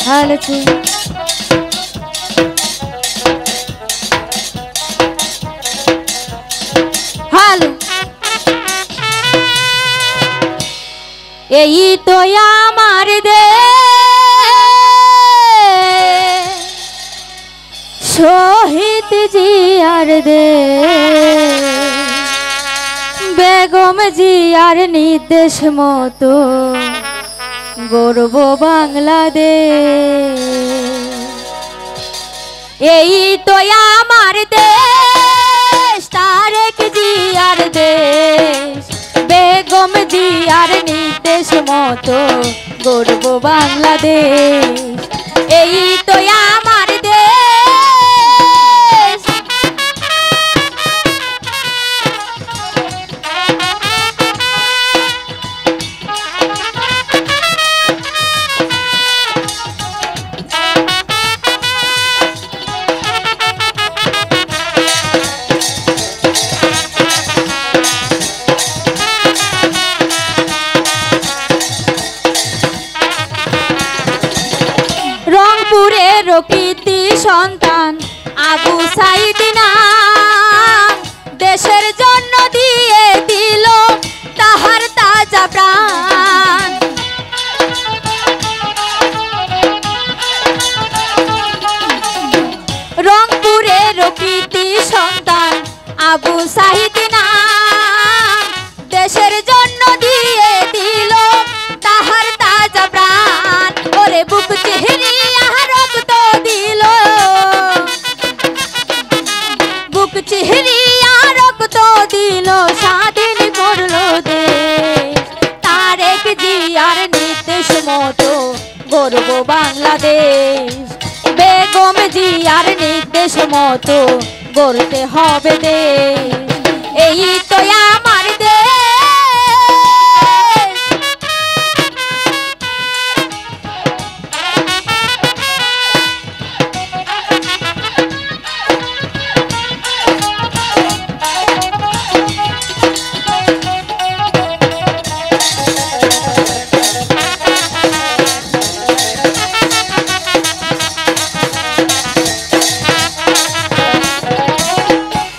হালছে হাল এই তো আমার দেশ শহীদ জিয়ার দেশ বেগম জিয়ার নির্দেশ মতো গর্ব বাংলাদেশ এই তো আমার দেশ তারেক জিয়ার দেশ বেগম জিয়ার নির্দেশ মতো গর্ব বাংলাদেশ এই তো আমার দেশ রংপুরের কৃতি সন্তান আবু সাইদ নাম দেশের জন্য দিয়ে দিল তাহার তাজা প্রাণ রংপুরের কৃতি সন্তান আবু সাইদ নাম দেশের জন্য দিয়ে দিল তাহার তাজা প্রাণ ওরে বুক চেহারিয়া রক্ত দিল বুক চেহারিয়া রক্ত দিল স্বাধীন করলো দেশ তারেক জিয়ার নির্দেশ মতো গর্ব বাংলাদেশ বেগম জিয়ার নির্দেশ মতো গড়তে হবে দেশ এই তো আমার দেশ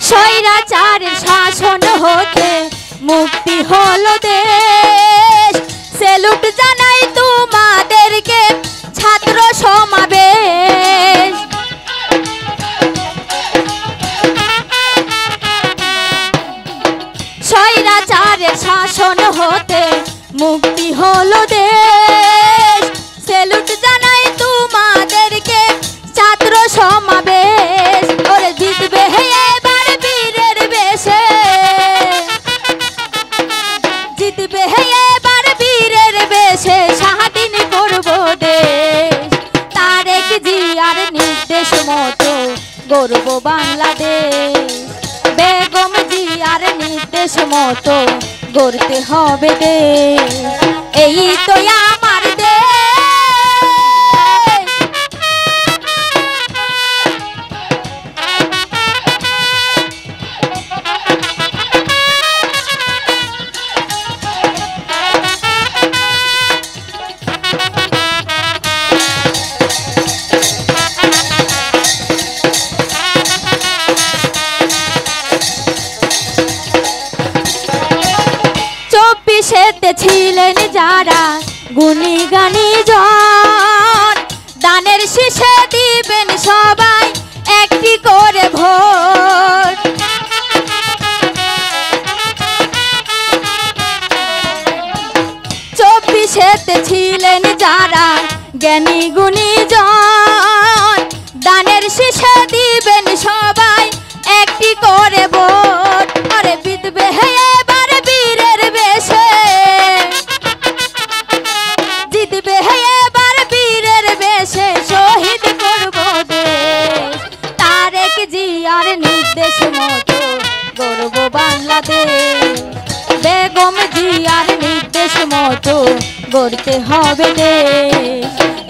স্বৈরাচারের শাসন হতে মুক্তি হলো দেশ সেলুট জানাই তোমাদেরকে ছাত্র সমাবেশ স্বৈরাচারের শাসন হতে মুক্তি হলো দেশ সেলুট জানাই তোমাদেরকে ছাত্র সমাবেশ ওরে জিতবে এবার বীরের বেশে জিতবে এবার বীরের বেশে স্বাধীন করব দেশ তারেক জিয়ার নির্দেশ মতো গর্ব বাংলাদেশ বেগম জিয়ার নির্দেশ মতো গড়তে হবে দেশ এই তো আমার দেশ চব্বিশেতে ছিলেন যারা গুণী গানী জন দানের শীষে দিবেন সবাই একটি করে ভোট চব্বিশেতে ছিলেন যারা জ্ঞানী গুণী জন দানের শীষে দিবেন সবাই একটি করে ভোট আরে বিধবে এবার বীরের বেশে জিতবে এবার বীরের বেশে শহীদ করব দেশ তারেক জিয়ার নির্দেশ মতো গর্ব বাংলাদেশ বেগম জিয়ার নির্দেশ মতো গড়তে হবে দেশ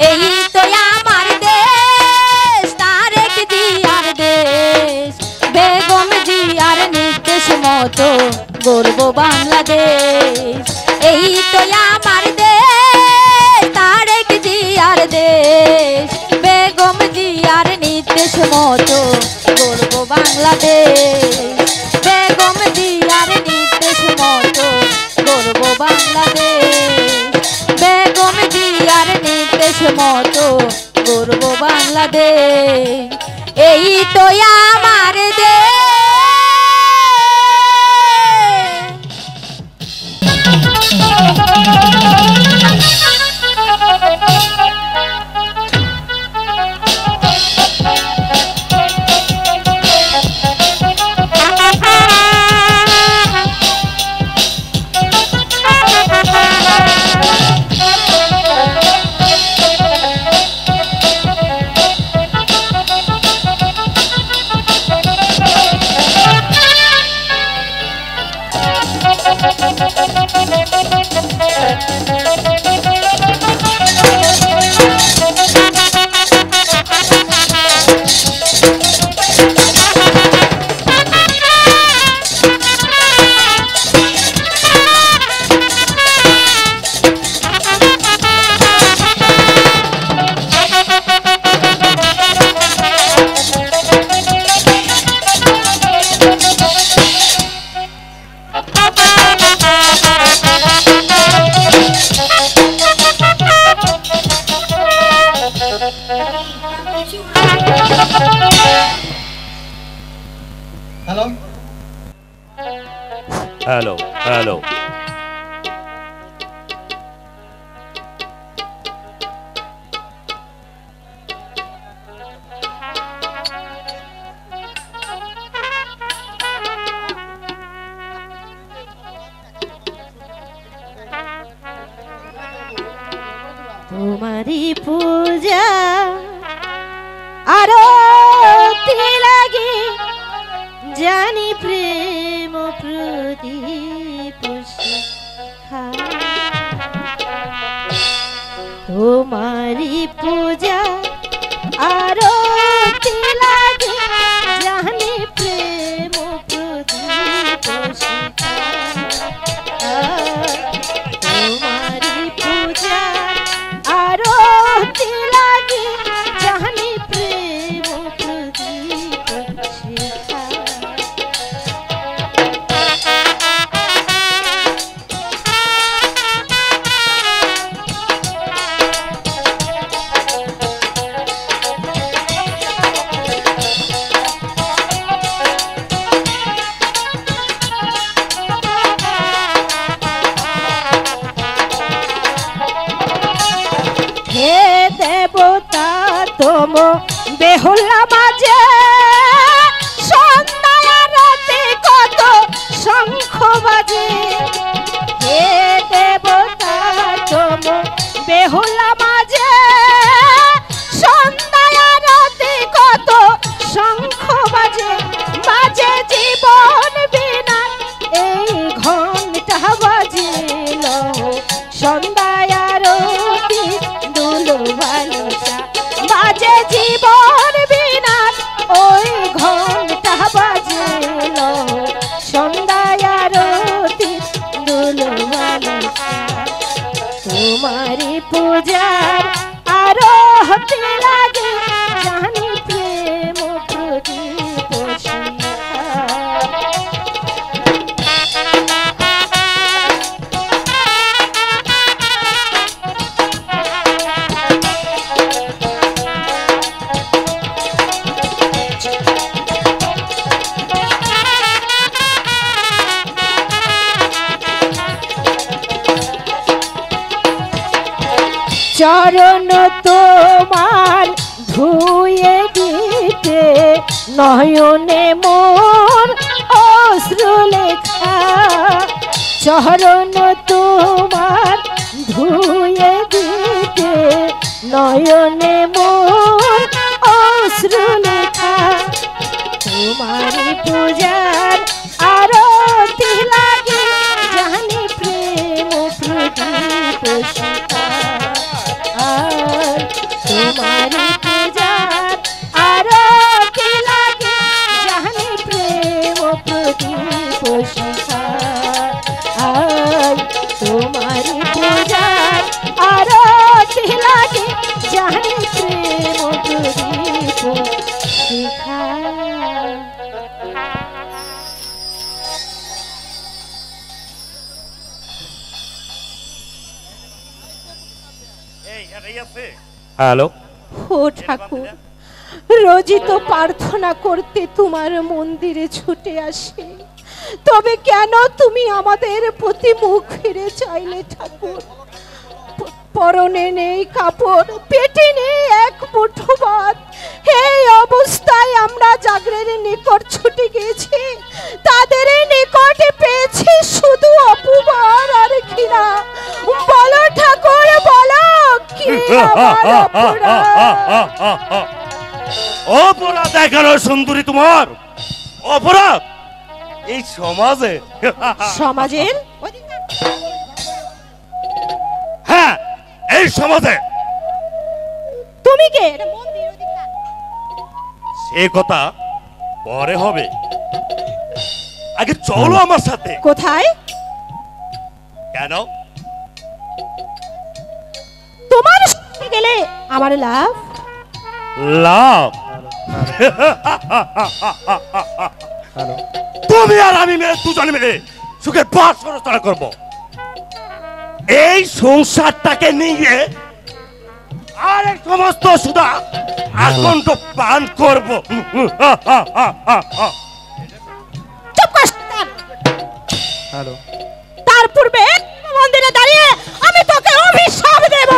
এই তো আমার দেশ তারেক জিয়ার দেশ বেগম জিয়ার নির্দেশ মতো গর্ব বাংলাদেশ এই তো আমার দেশ তারেক জিয়ার দেশ মতো গড়ব বাংলাদেশ বেগম জিয়ার নির্দেশ মতো গড়ব বাংলাদেশ বেগম জিয়ার নির্দেশ মতো গড়ব বাংলাদেশ এই তো আমার দেশ Hello, hello. तुम्हारी पूजा आरती लगी जानी प्रेम प्रदीप शिखा तुम्हारी पूजा आरती लगी जानी प्रेम प्रदीप शिखा तुम्हारी पूजा आरती लगी जानी प्रेम प्रदीप शिखा হে দেবতা তোম বেহুলা মাঝে সন্ধ্যা রাতে কত শঙ্খ বাজে হে দেবতা তোম বেহুলা মাঝে সন্ধ্যা রাতে কত শঙ্খ বাজে বাজে জীবন বিনা এই ঘন্টা বাজিল সন্ধ্যা আরতি দুলু বালুসা বাজে জীবন বিনা ওই ঘন্টা বাজিল সন্ধ্যা আরতি দুলু বালুসা তোমারি পূজার আরতি লাগে জানি প্রেম প্রদীপ শিখা চরণ তোমার ধুয়ে দিতে নয়নে মোর অশ্রু লেখা চরণ তোমার ধুয়ে দিতে নয়নে মোর অশ্রু লেখা তোমারি পূজার আরতি লাগে জানি প্রেম প্রদীপ শিখা তোমারি পূজার আরতি লাগে জানি প্রেম প্রদীপ শিখা তোমারি পূজার আরতি লাগে জানি প্রেম প্রদীপ হ্যালো। ও ঠাকুর, রোজই তো প্রার্থনা করতে তোমার মন্দিরে ছুটে আসে, তবে কেন তুমি আমাদের প্রতি মুখ ফিরে চাইলে ঠাকুর? পরনে নেই কাপড়, পেটে নেই এক মুঠো ভাত, এই অবস্থায় আমরা জাগরের নিকট ছুটে গেছি, তাদের নিকটে পেয়েছি শুধু অপমান আর ঘৃণা। বলো ঠাকুর, বলো কি আমার অপরাধ? অপরাধ দেখানো সুন্দরী তোমার অপরাধ এই সমাজে। সমাজের? হ্যাঁ, এই সমাজে। তুমি কে? সে কথা পরে হবে, আগে চলো আমার সাথে। কোথায়? কেন? তোমার সাথে গেলে আমার লাভ। লাভ? তুমি আর আমি মিলে দুজনে মিলে সুখে বাস রচনা করবো, এই সংসারটাকে নিয়ে আর এক সমস্ত সুদা আকণ্ঠ পান করবো। চুপ কর। তার পূর্বে মন্দিরে দাঁড়িয়ে আমি তোকে অভিশাপ দেব।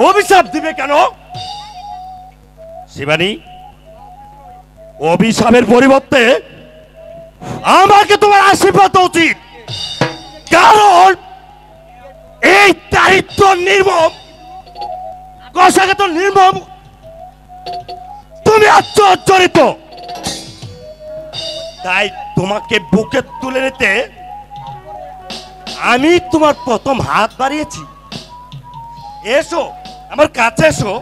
অভিশাপ দিবে কেন শিবানী? অভিশাপের পরিবর্তে আমাকে তোমার আশীর্বাদ উচিত, কারণ এই দারিদ্র নির্মম কষাঘাত নির্মম তুমি আশ্চর্যজনিত, তাই তোমাকে বুকে তুলে নিতে আমি তোমার প্রথম হাত বাড়িয়েছি। এসো আমার কাছে, এসো,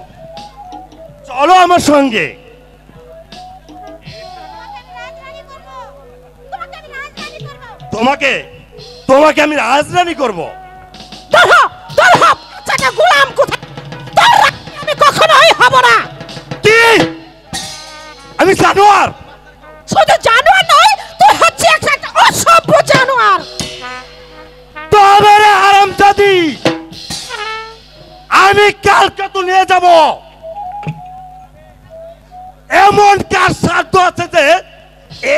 চলো আমার সঙ্গে। তোমাকে তোমাকে আমি রাজরানী করব। গোলাম কোথায়? আমি কখনোই হব না। কি? আমি জানোয়ার? শুধু জানোয়ার নয়, তুই হচ্ছে একটা অসভ্য জানোয়ার। তবে রে হারামজাদি, আমি কালকে তো নিয়ে যাব, এমন কার সাধ্য আছে যে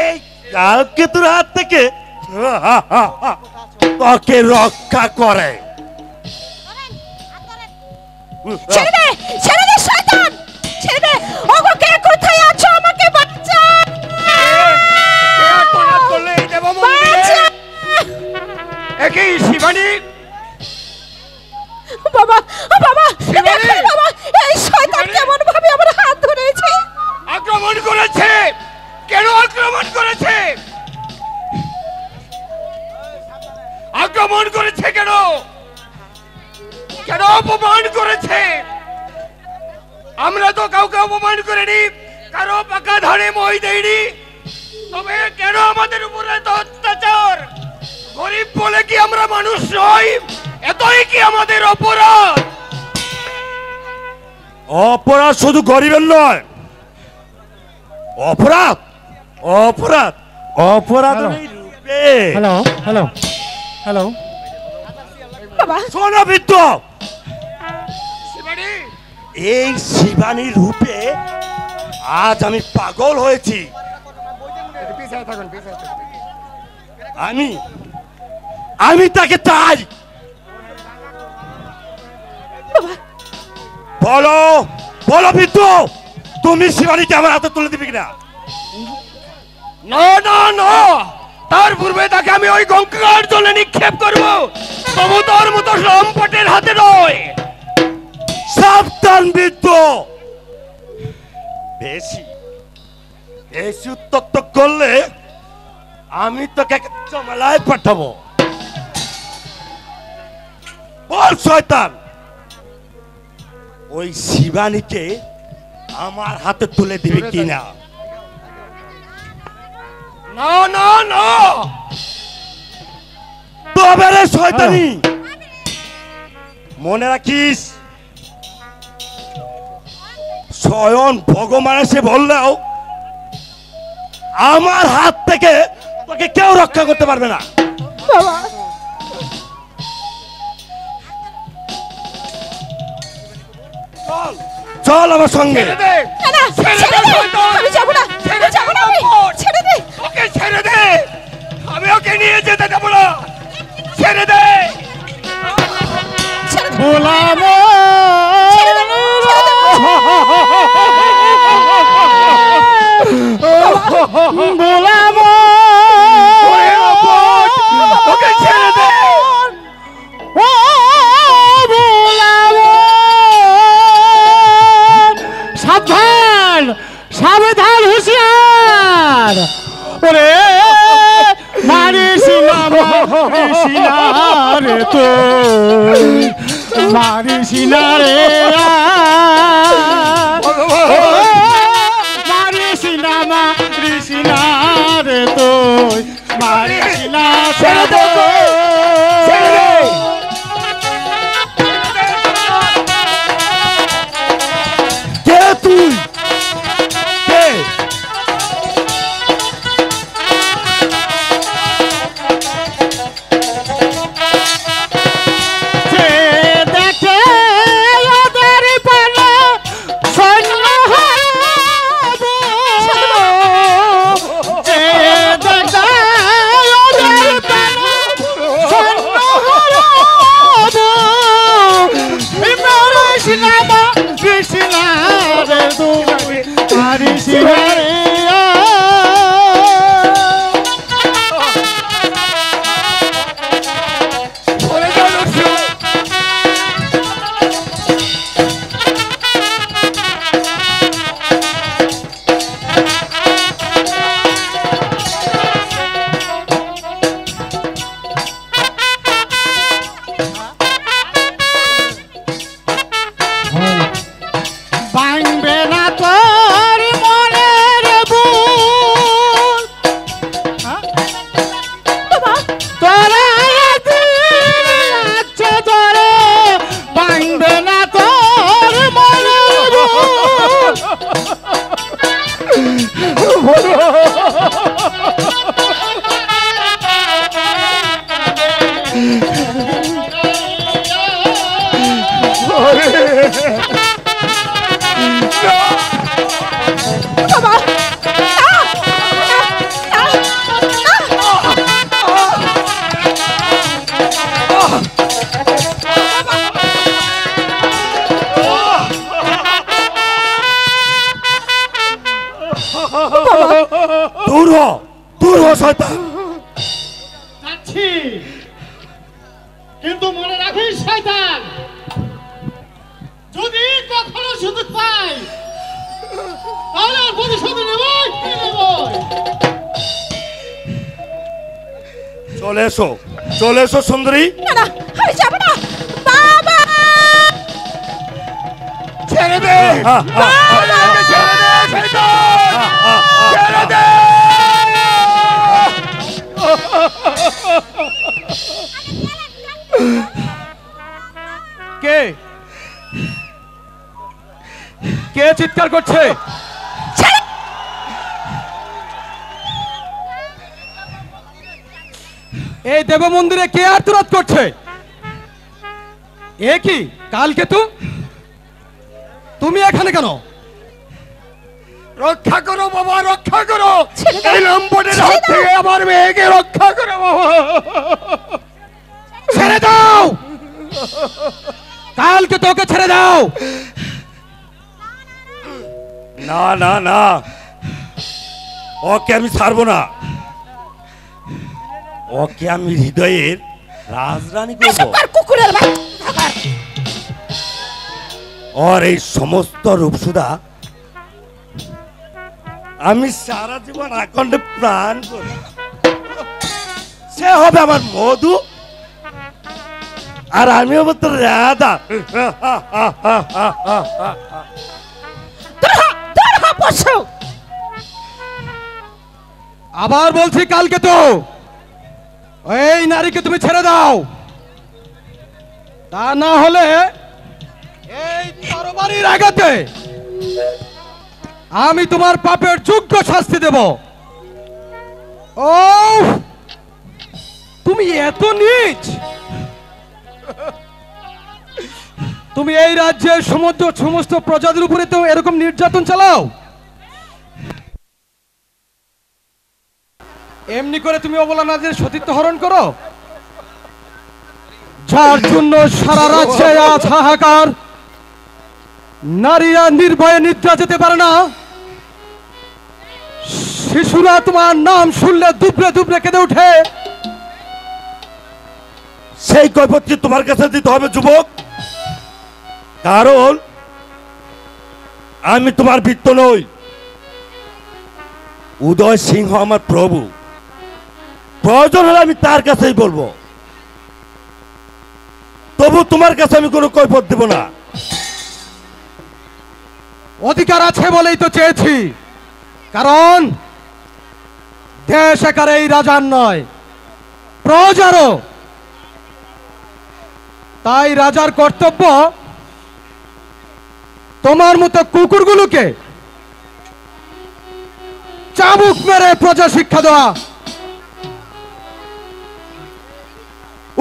এই কালকে তোর হাত থেকে তোকে রক্ষা করে। ছেড়ে দে, ছেড়ে দে শয়তান, ছেড়ে দে। ওগো, কে কোথায় আছো? আমাকে বাঁচা। কে আত্মনাদ করলে এই দেব মন্দিরে? একই শিবানী। বাবা, বাবা, শিবানী! দেখো বাবা, এই শয়তান কেমন ভাবে আমার হাত ধরেছে। আক্রমণ করেছে। কেন আক্রমণ করেছে? আক্রমণ করেছে কেন? কেন অপমান করেছে? আমরা তো কাউকে অপমান করিনি, কারো পাকা ধারে মই দেইনি, তবে কেন আমাদের উপরে এত অত্যাচার? গরিব বলে কি আমরা মানুষ নই? এতই কি আমাদের অপরাধ? অপরাধ শুধু গরিবের নয়, অপরাধ অপরাধ অপরাধ এই রূপে। হ্যালো হ্যালো হ্যালো বাবা, শোনো বৃদ্ধ, শিবানী, এই শিবানীর রূপে আজ আমি পাগল হয়েছি। আমি আমি তাকে চাই। বলো বলো বৃদ্ধ, তুমি শিবানীকে আমার হাতে তুলে দিবে কিনা? না না না, তার পূর্বে তাকে আমি ওই গঙ্গার জলে নিক্ষেপ করবো, তবু তোর মতো লম্পটের হাতে নয়। সাবধান বৃদ্ধ, বেশি বেশি উত্তক্ত করলে আমি তোকে জমালায় পাঠাবো। বল শয়তান, ওই শিবানীকে আমার হাতে তুলে দিবে কিনা? না না না, তবে রে শয়তানি, মনে রাখিস, স্বয়ং ভগবান এসে বললেও আমার হাত থেকে তোকে কেউ রক্ষা করতে পারবে না। বাবা, চল আমার সঙ্গে। ছেড়ে দে না, না, ছেড়ে ছেড়ে দে দে, শয়তান। আমি যাবো না, ছেড়ে যাবো দে না আমি, লম্পট। ছেড়ে দে। ওকে ছেড়ে দে, আমি ওকে নিয়ে যেতে দেবো না, ছেড়ে দে। ছেড়ে দে, ভোলামো ছেড়ে দে, ছেড়ে দে। ভোলামো ওরে লম্পট, ওকে ছেড়ে দে। ও ভোলামো সাবধান সাবধান হুঁশিয়ার ওরে মারিস না মারিস না রে তো মারিস না রে মারিস না মারিস না রে তো মারিস না ছেড়ে দে ওকে, ছেড়ে দে। কে তুই? কে? যে দেখে ওদের পালা সৈন্য হারাবো যে দেখে ওদের পালা সৈন্য হারাবো মারিস না মারিস না রে তুই মারিস না রে সরে যাও নরসিংহ। ভাঙবে না তোর মনের বুক তোরা আচ্ছা ধরে ভাঙবে না তোর মনের বুক বাবা, না, না, না, না। দূর হ, দূর হ শয়তান। যাচ্ছি কিন্তু মনে রাখিস শয়তান যদি কখনো সুযোগ পাই তাহলে আর প্রতিশোধ নেবই নেবই চলে এসো, চলে এসো সুন্দরী। না, না, আমি যাবো না। বাবা, ছেড়ে দে, ওকে ছেড়ে দে শয়তান, ছেড়ে দে। কে কে চিৎকার করছে? এই দেব মন্দিরে কে আর্তনাদ করছে? এ কি কালকে তুমি এখানে কেন? রক্ষা করো বাবা, রক্ষা করো, ছেড়ে দাও, এই লম্পটের ছেড়ে হাত দাও। থেকে আমার মেয়েকে রক্ষা করো বাবা। ছেড়ে দাও, কালকে তোকে ছেড়ে দাও। না না না, ওকে আমি ছাড়বো না। ওকে আমি হৃদয়ের রাজরানী এসব করবো। কর, কুকুরের বাচ্চা। ওর এই সমস্ত রূপসুধা আমি সারা জীবন আকণ্ডে প্রাণ করি। সে হবে আমার মধু আর আমি হবো তোর রাধা। আবার বলছি কালকে এই নারীকে তুমি ছেড়ে দাও, তা না হলে এই তরবারির আঘাতে আমি তোমার পাপের যোগ্য শাস্তি দেব। ও তুমি এত নীচ! তুমি এই রাজ্যের সমস্ত প্রজাদের উপরে তো এরকম নির্যাতন চালাও? এমনি করে তুমি অবলা নারীদের সতীত্ব হরণ করো, যার জন্য সারা রাজ্যে আজ হাহাকার। নারীরা নির্ভয়ে নিদ্রা যেতে পারে না, শিশুরা তোমার নাম শুনলে দুবড়ে দুবড়ে কেঁদে ওঠে। সেই কৈফিয়ত কি তোমার কাছে দিতে হবে যুবক? কারণ আমি তোমার ভৃত্য নই, উদয় সিংহ আমার প্রভু। প্রয়োজন হলে আমি তার কাছেই বলবো, তবু তোমার কাছে আমি কোনো কৈফিয়ত দেব না। অধিকার আছে বলেই তো চেয়েছি, কারণ দেশ একার এই রাজার নয়, প্রজারও। তাই রাজার কর্তব্য তোমার মতো কুকুরগুলোকে চাবুক মেরে প্রজা শিক্ষা দেওয়া।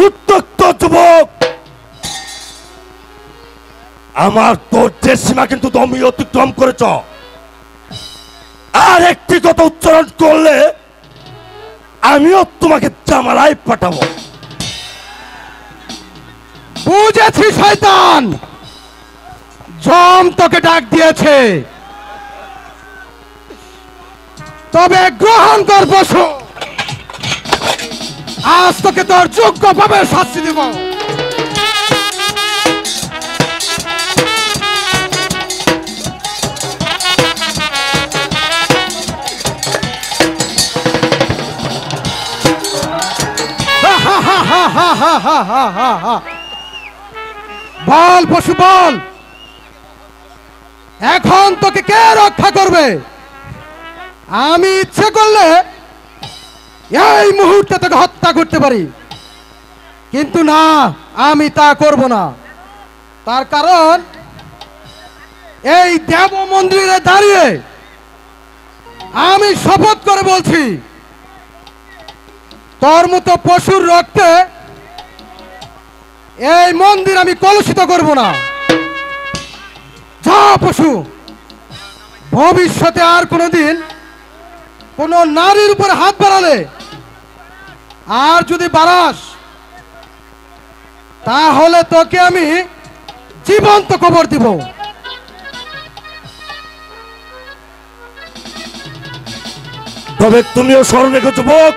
উত্তক্ত যুবক, আমার ধৈর্যের সীমা কিন্তু তুমি অতিক্রম করেছ। আর একটি কথা উচ্চারণ করলে আমিও তোমাকে জামালায় পাঠাবো। বুঝেছি শয়তান, জম তোকে ডাক দিয়েছে, তবে গ্রহণ কর পশু। আজ তোকে তোর যোগ্য ভাবে শাস্তি দেব। বল পশু বল, এখন তোকে কে রক্ষা করবে? আমি ইচ্ছে করলে এই মুহূর্তে তোকে হত্যা করতে পারি, কিন্তু না, আমি তা করব না। তার কারণ এই দেব মন্দিরে দাঁড়িয়ে আমি শপথ করে বলছি, তোর মতো পশুর রক্তে এই মন্দির আমি কলুষিত করব না। যা পশু, ভবিষ্যতে আর কোনোদিন কোন নারীর উপর হাত বাড়ালে, আর যদি বাড়াস, তাহলে তোকে আমি জীবন্ত কবর দিব। তবে তুমিও স্মরণ রেখো যুবক,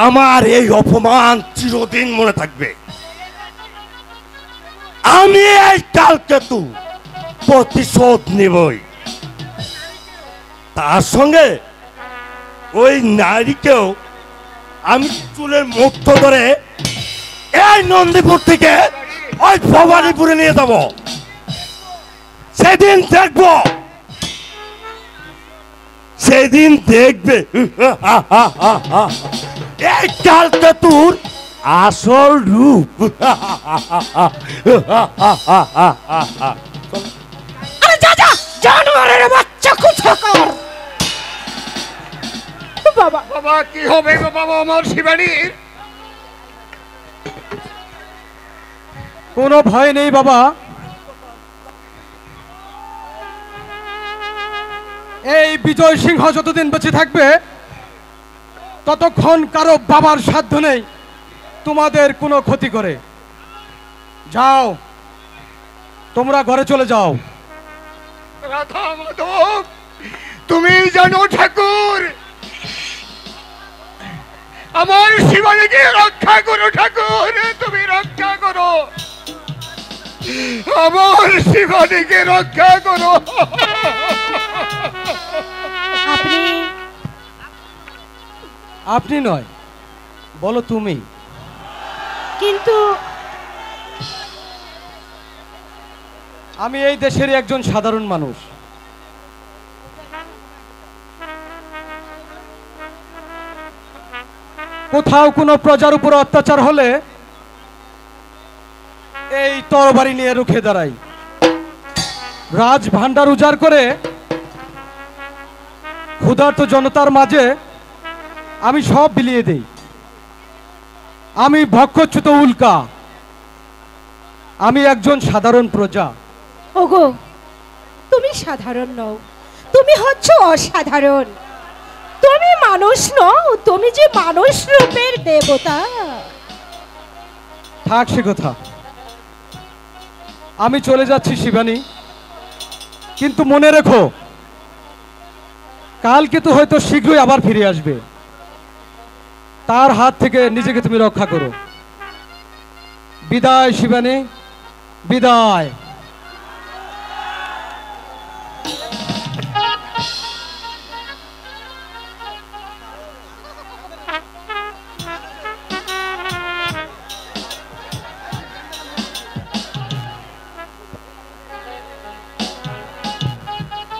আমার এই অপমান চিরদিন মনে থাকবে। আমি এই কালকেতু প্রতিশোধ নেবই। তার সঙ্গে ওই নারীকেও আমি চুলের মুক্ত ধরে এই নন্দীপুর থেকে ওই ভবানীপুরে নিয়ে যাব। সেদিন দেখবো, সেদিন দেখবে এই কালকেতুর আসল রূপ। আরে যা যা, জানোয়ারের বাচ্চা কোথাকার! বাবা বাবা কি হবে গো বাবা আমার শিবানীর? কোনো ভয় নেই বাবা, এই বিজয় সিংহ যতদিন বেঁচে থাকবে ততক্ষণ কারো বাবার সাধ্য নেই তোমাদের কোনো ক্ষতি করে। যাও, তোমরা ঘরে চলে যাও। রাধা মাধব, তুমি জানো ঠাকুর, আমার শিবানীকে রক্ষা করো ঠাকুর, তুমি রক্ষা করো, আমার শিবানীকে রক্ষা করো। আপনি নয়, বলো তুমি। কিন্তু আমি এই দেশের একজন সাধারণ মানুষ। কোথাও কোনো প্রজার উপর অত্যাচার হলে এই তরবারি নিয়ে রুখে দাঁড়াই। রাজ ভান্ডার উজাড় করে ক্ষুধার্ত জনতার মাঝে আমি সব বিলিয়ে দেই। আমি ভক্ষচ্যুত উল্কা, আমি একজন সাধারণ প্রজা। ওগো, তুমি সাধারণ নও, তুমি হচ্ছ অসাধারণ। তুমি মানুষ নও, তুমি যে মানুষ রূপের দেবতা। থাক সে কথা, আমি চলে যাচ্ছি শিবানী, কিন্তু মনে রেখো কালকে তো হয়তো শীঘ্রই আবার ফিরে আসবে। তার হাত থেকে নিজেকে তুমি রক্ষা করো। বিদায় শিবানী, বিদায়।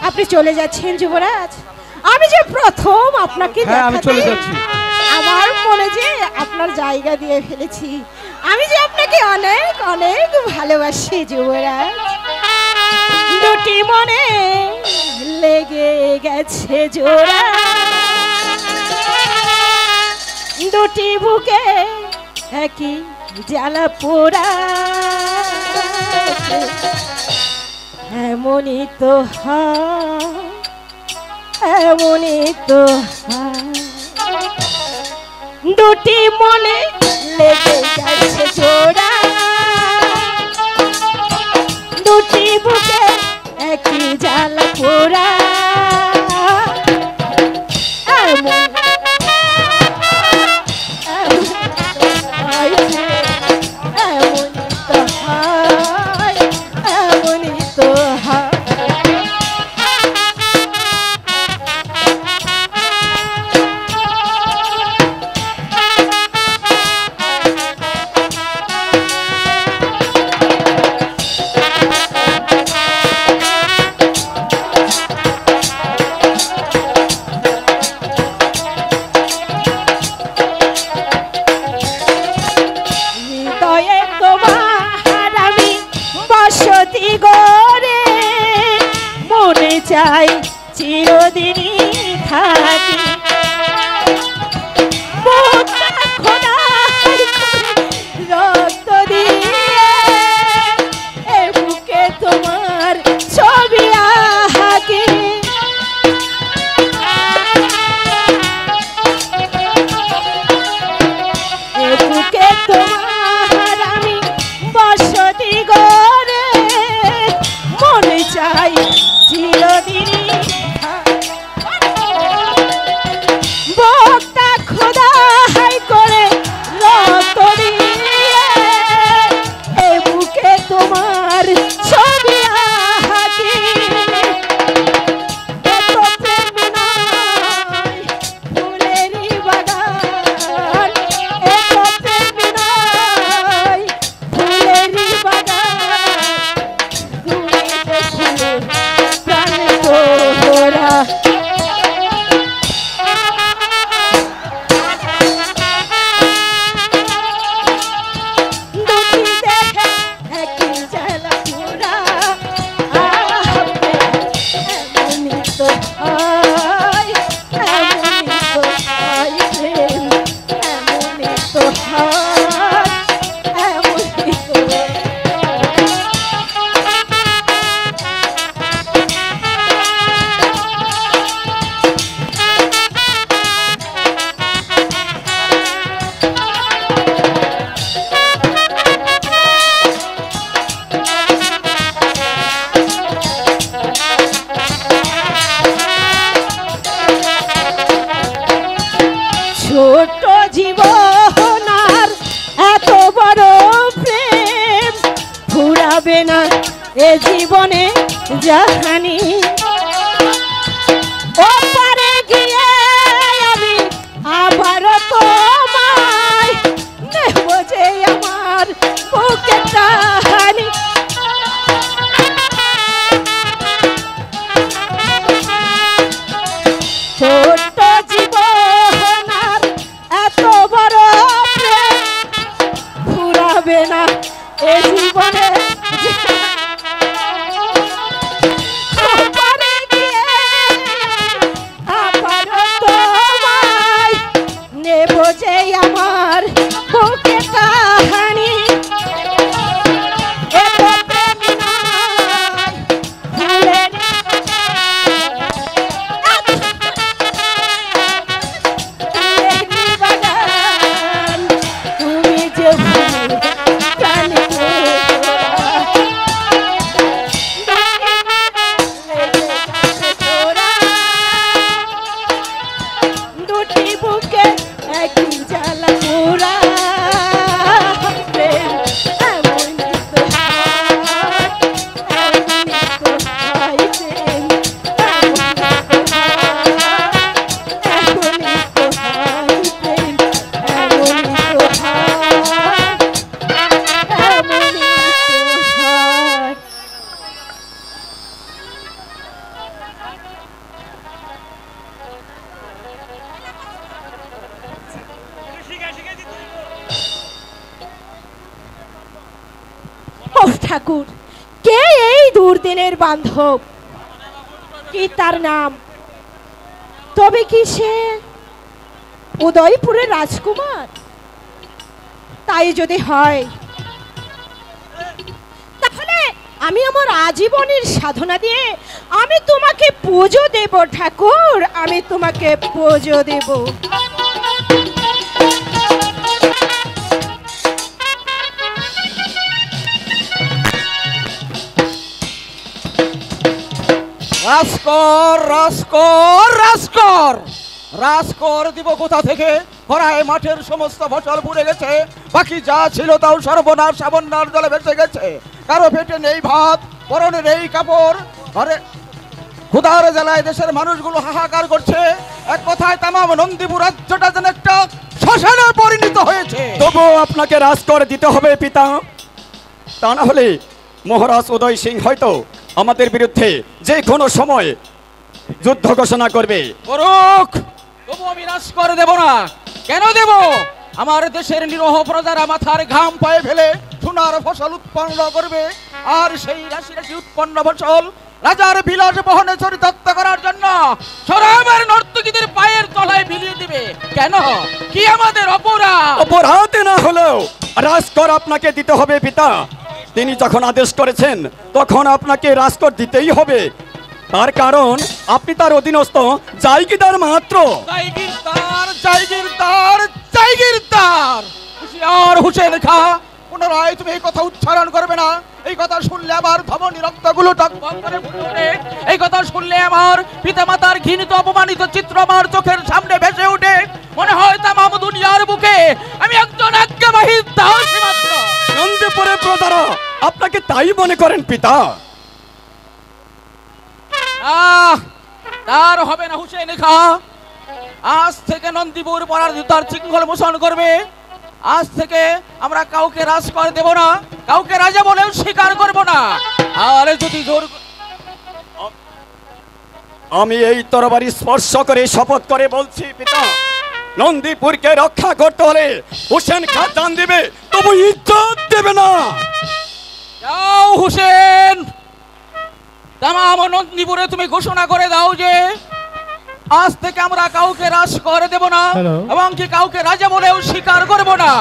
আপনি চলে যাচ্ছেন যুবরাজ? আমি যে প্রথম আপনাকে হ্যাঁ, আমি চলে দেখাতে যাচ্ছি। আমার মনে যে আপনার জায়গা দিয়ে ফেলেছি। আমি যে আপনাকে অনেক অনেক ভালোবাসি যুবরাজ। দুটি মনে লেগে গেছে জোড়া, দুটি বুকে একই জ্বালা পোড়া। এমনই তো হয়, এমনই তো হয়। দুটি মনে লেগে গেছে জোড়া, দুটি বুকে একই জ্বালা পোড়া। এমন এমনই তো হয়, এমনই তো হয়। হৃদয়ে তোমার আমি বসতি গড়ে, মনে চাই চিরদিনই থাকি। বুকটা খোদাই করে রক্ত দিয়ে এ বুকে তোমার ছবি আঁকি। এ বুকে তোমার আমি বসতি গড়ে, মনে চাই চিরদিনই বুকটা খোদাই করে রক্ত দিয়ে এ বুকে তোমার ছবি আঁকি। এত প্রেম নয় ফুলেরই বাগান, এত প্রেম নয় ফুলেরই বাগান। তুমি দেখলে প্রাণ তোরা দুটি দেখে একই জ্বালা পোড়া। এমনই তো হয়, এমনই তো হয় প্রেম, এমনই তো হয়, এমনই তো হয়। ছোট জীবন আর এত বড় প্রেম ফুরাবে না এ জীবনে জাহানি। ওপারে গিয়ে আমি আবার তোমায় নেব যে আমার বুকের টাহানি। ছোট্ট জীবন আর এত বড় প্রেম ফুরাবে না এ জীবনে। ওপারে ঠাকুর, কে এই দুর্দিনের বান্ধব? কি তার নাম? তবে কি সে উদয়পুরের রাজকুমার? তাই যদি হয়, তাহলে আমি আমার আজীবনের সাধনা দিয়ে আমি তোমাকে পুজো দেব ঠাকুর, আমি তোমাকে পুজো দেব। রাজকর রাজকর রাজকর রাজকর দিব কোথা থেকে? খরায় মাঠের সমস্ত ফসল পুড়ে গেছে, বাকি যা ছিল তাও সর্বনাশ সাবন্যার জলে ভেসে গেছে। কারো পেটে নেই ভাত, পরনে নেই কাপড়, ঘরে ক্ষুধার জ্বালায় দেশের মানুষগুলো হাহাকার করছে। এক কথায় তামাম নন্দীপুর রাজ্যটা যেন একটা শ্মশানে পরিণত হয়েছে। তবুও আপনাকে রাজকর দিতে হবে পিতা, তা না হলে মহারাজ উদয় সিং হয়তো আমাদের বিরুদ্ধে যে কোনো সময় যুদ্ধ ঘোষণা করবে। করুক, তবু আমি রাজকর দেব না। কেন দেব? আমার দেশের নিরহ প্রজারা মাথার ঘাম পায়ে ফেলে সোনার ফসল উৎপন্ন করবে, আর সেই রাশি রাশি উৎপন্ন ফসল রাজার বিলাস বহনে চরিতার্থ করার জন্য সরামের নর্তকীদের পায়ের তলায় বিলিয়ে দিবে। কেন? কি আমাদের অপরাধ? অপরাধ না হলেও রাজকর আপনাকে দিতে হবে পিতা। তিনি যখন আদেশ করেছেন তখন আপনাকে রাজকর দিতেই হবে, তার কারণ আপনি তার অধীনস্থ জায়গিদার মাত্র। জায়গিরদার জায়গিরদার জায়গিরদার হুঁশিয়ার হুসেন খা, পুনরায় তুমি এই কথা উচ্চারণ করবে না। এই কথা শুনলে আমার ধমনী রক্তগুলো টকবক করে ফুটে। এই কথা শুনলে আমার পিতামাতার ঘৃণিত অপমানিত চিত্র আমার চোখের সামনে ভেসে ওঠে। মনে হয় তামাম দুনিয়ার বুকে আমি একজন আজ্ঞাবাহী দাস মাত্র। নন্দীপুরের প্রজারা আপনাকে তাই মনে করেন পিতা? তার হবে না হুসেন খা। আজ থেকে নন্দীপুর পরাজিতার চিহ্ন মোচন করবে। আজ থেকে আমরা কাউকে রাজকর দেব না, কাউকে রাজা বলেও স্বীকার করব না। আর যদি জোর আমি এই তরবারি স্পর্শ করে শপথ করে বলছি পিতা, নন্দীপুরকে রক্ষা করতে হলে হুসেন খা জান দিবে, তবু ইজ্জত দেবে না। যাও হুসেন, তামাম নন্দীপুরে তুমি ঘোষণা করে দাও যে আজ থেকে আমরা কাউকে রাজকর দেব না এবং কি কাউকে রাজা বলেও স্বীকার করব না।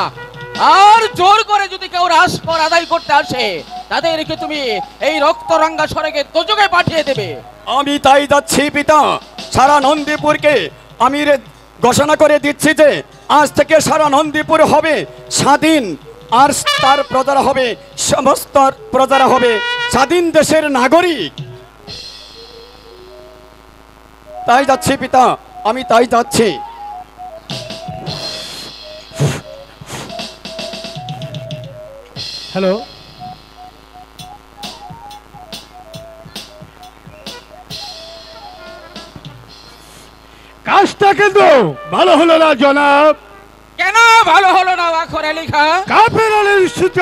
আর জোর করে যদি কেউ রাজকর আদায় করতে আসে তাদেরকে তুমি এই রক্তরঙ্গা সড়কে দোজখে পাঠিয়ে দেবে। আমি তাই যাচ্ছি পিতা। সারা নন্দীপুরকে আমি ঘোষণা করে দিচ্ছি যে আজ থেকে সারা নন্দীপুর হবে স্বাধীন, আর তার প্রজারা হবে, সমস্ত প্রজারা হবে স্বাধীন দেশের নাগরিক। তাই যাচ্ছি পিতা, আমি তাই যাচ্ছি। হ্যালো, কাজটা কিন্তু ভালো হলো না জনাব। কেন ভালো হলো না আখর আলী খা? কাফের আলীর সূত্র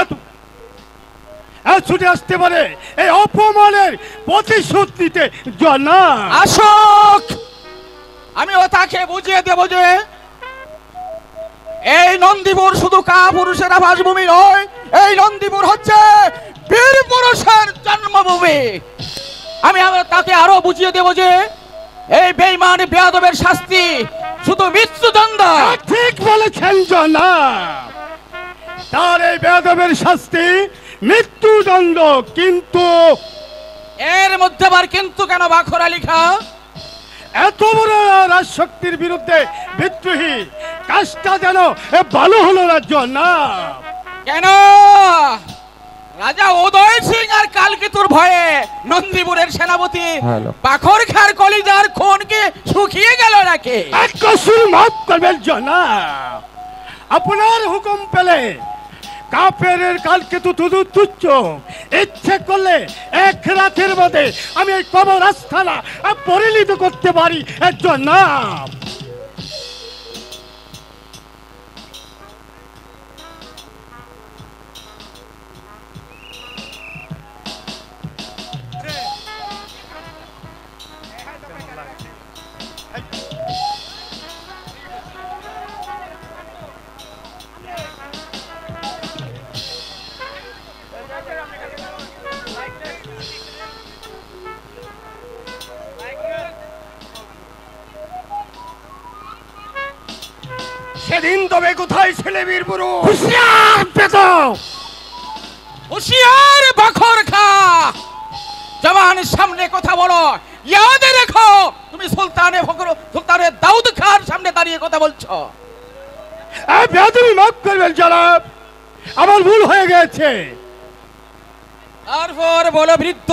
এত ছুটে আসতে পারে এই অপমানের প্রতিশোধ নিতে জনাব। আসুক, আমি ও তাকে বুঝিয়ে দেব যে এই নন্দীপুর শুধু কাপুরুষের আবাসভূমি নয়, এই নন্দীপুর হচ্ছে বীর পুরুষের জন্মভূমি। আমি তাকে আরো বুঝিয়ে দেব যে এই বেঈমান বেয়াদবের শাস্তি শুধু মৃত্যুদণ্ড। ঠিক বলেছেন জনাব, তার এই বেয়াদবের শাস্তি মৃত্যুদণ্ড। কিন্তু এর মধ্যে আবার কিন্তু কেন বাখর আলী খা? এত বড় রাজশক্তির বিরুদ্ধে বিদ্রোহী কাজটা যেন ভালো হলো না জনাব। কেন? রাজা উদয় সিং আর কালকিতুর ভয়ে নন্দীপুরের সেনাপতি পাখর খার কলিজার খুনকে শুকিয়ে গেল নাকি? এক কসুর মাফ করবেন জনাব, আপনার হুকুম পেলে কাফের কালকেতু শুধু তুচ্ছ। ইচ্ছে করলে এক রাতের মধ্যে আমি এই কবর আস্থানা পরিণত করতে পারি জনাব। সেদিন তবে কোথায় ছেলে বীর পুরুষ? হুঁশিয়ার বেদম! হুঁশিয়ার বাখর খা, জবান সামনে কথা বলো। ইয়াদে রেখো, তুমি সুলতানে দাউদ খার সামনে দাঁড়িয়ে কথা বলছো। বেদমি মাফ করবেন জনাব, আমার ভুল হয়ে গেছে। তারপর বলো বৃদ্ধ,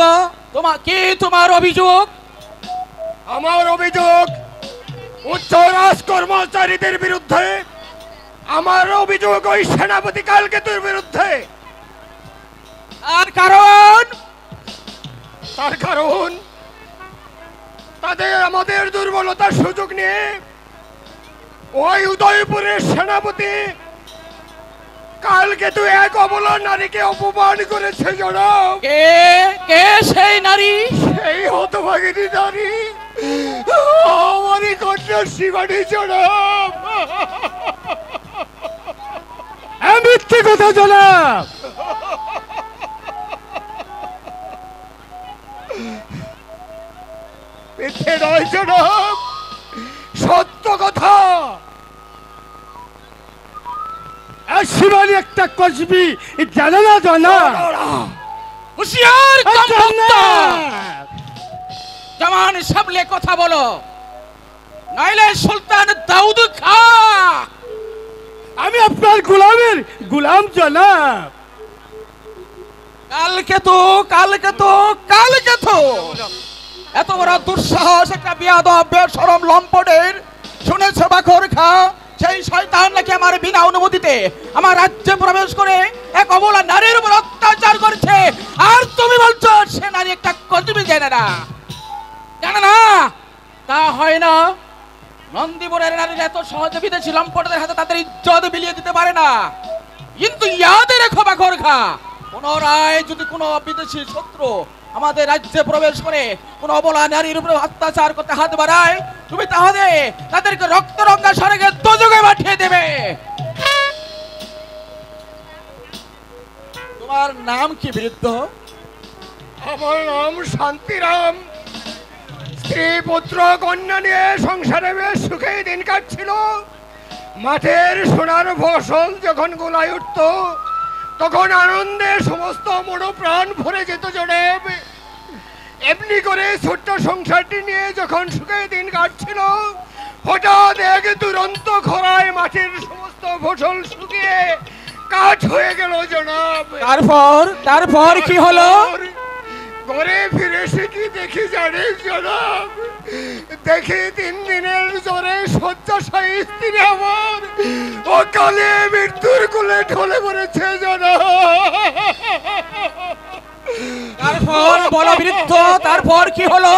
তোমার অভিযোগ? আমার অভিযোগ উচ্চ রাজ কর্মচারীদের বিরুদ্ধে। আমার অভিযোগ ওই সেনাপতি কালকেতুর বিরুদ্ধে। আর কারণ? তার কারণ তাদের আমাদের দুর্বলতার সুযোগ নিয়ে ওই উদয়পুরের সেনাপতি কালকেতু এক অবলা নারীকে অপমান করেছে জনাব। কে সেই নারী? সেই হতভাগিনী নারী আমারই কন্যা শিবানী জনাব। মিথ্যে কথা জনাব। মিথ্যে নয় জনাব, সত্য কথা। শিবানী একটা কসবি জানে না জনাব। হুঁশিয়ার জমান সামলে কথা বলো, নাইলে সুলতান দাউদ খা। আমি আপনার গুলাম জনাব। কালকেতু এত বড় দুঃসাহস একটা বিয়াদব বেশরম লম্পটের! শুনেছো বাখর খা, সেই শয়তান নাকি আমার বিনা অনুমতিতে আমার রাজ্যে প্রবেশ করে এক অবলা নারীর উপর অত্যাচার করছে। আর তুমি বলছো সে নারী একটা কসবি জানে না? তা হয় না। নন্দীপুরের নারীরা এত সহজে বিদেশি লম্পটদের হাতে তাদের ইজ্জত বিলিয়ে দিতে পারে না। কিন্তু ইয়াদে রেখো বাখর খা, পুনরায় যদি কোনো বিদেশি শত্রু আমাদের রাজ্যে প্রবেশ করে কোন অবলা নারীর উপরে অত্যাচার করতে হাত বাড়ায়, তুমি তাহলে তাদেরকে রক্তরঙ্গা স্বর্গে দোজখে পাঠিয়ে দেবে। তোমার নাম কি বৃদ্ধ? আমার নাম শান্তিরাম। স্ত্রী পুত্র কন্যা নিয়ে সংসারে বেশ সুখে দিন কাটছিল। মাঠের সোনার ফসল যখন গোলায় উঠত তখন আনন্দে সমস্ত মনো প্রাণ ভরে যেত জনাব। এমনি করে ছোট্ট সংসারটি নিয়ে যখন সুখে দিন কাটছিল, হঠাৎ এক দুরন্ত খরায় মাঠের সমস্ত ফসল শুকিয়ে কাঠ হয়ে গেল জনাব। তারপর কি হলো? ঘরে ফিরে এসে কি দেখি জানেন জনাব? দেখি 3 দিনের জ্বরে শয্যাশায়ী স্ত্রী আমার অকালে মৃত্যুর কোলে ঢলে পড়েছে জনাব। তারপর বলো বৃদ্ধ, তারপর কি হলো?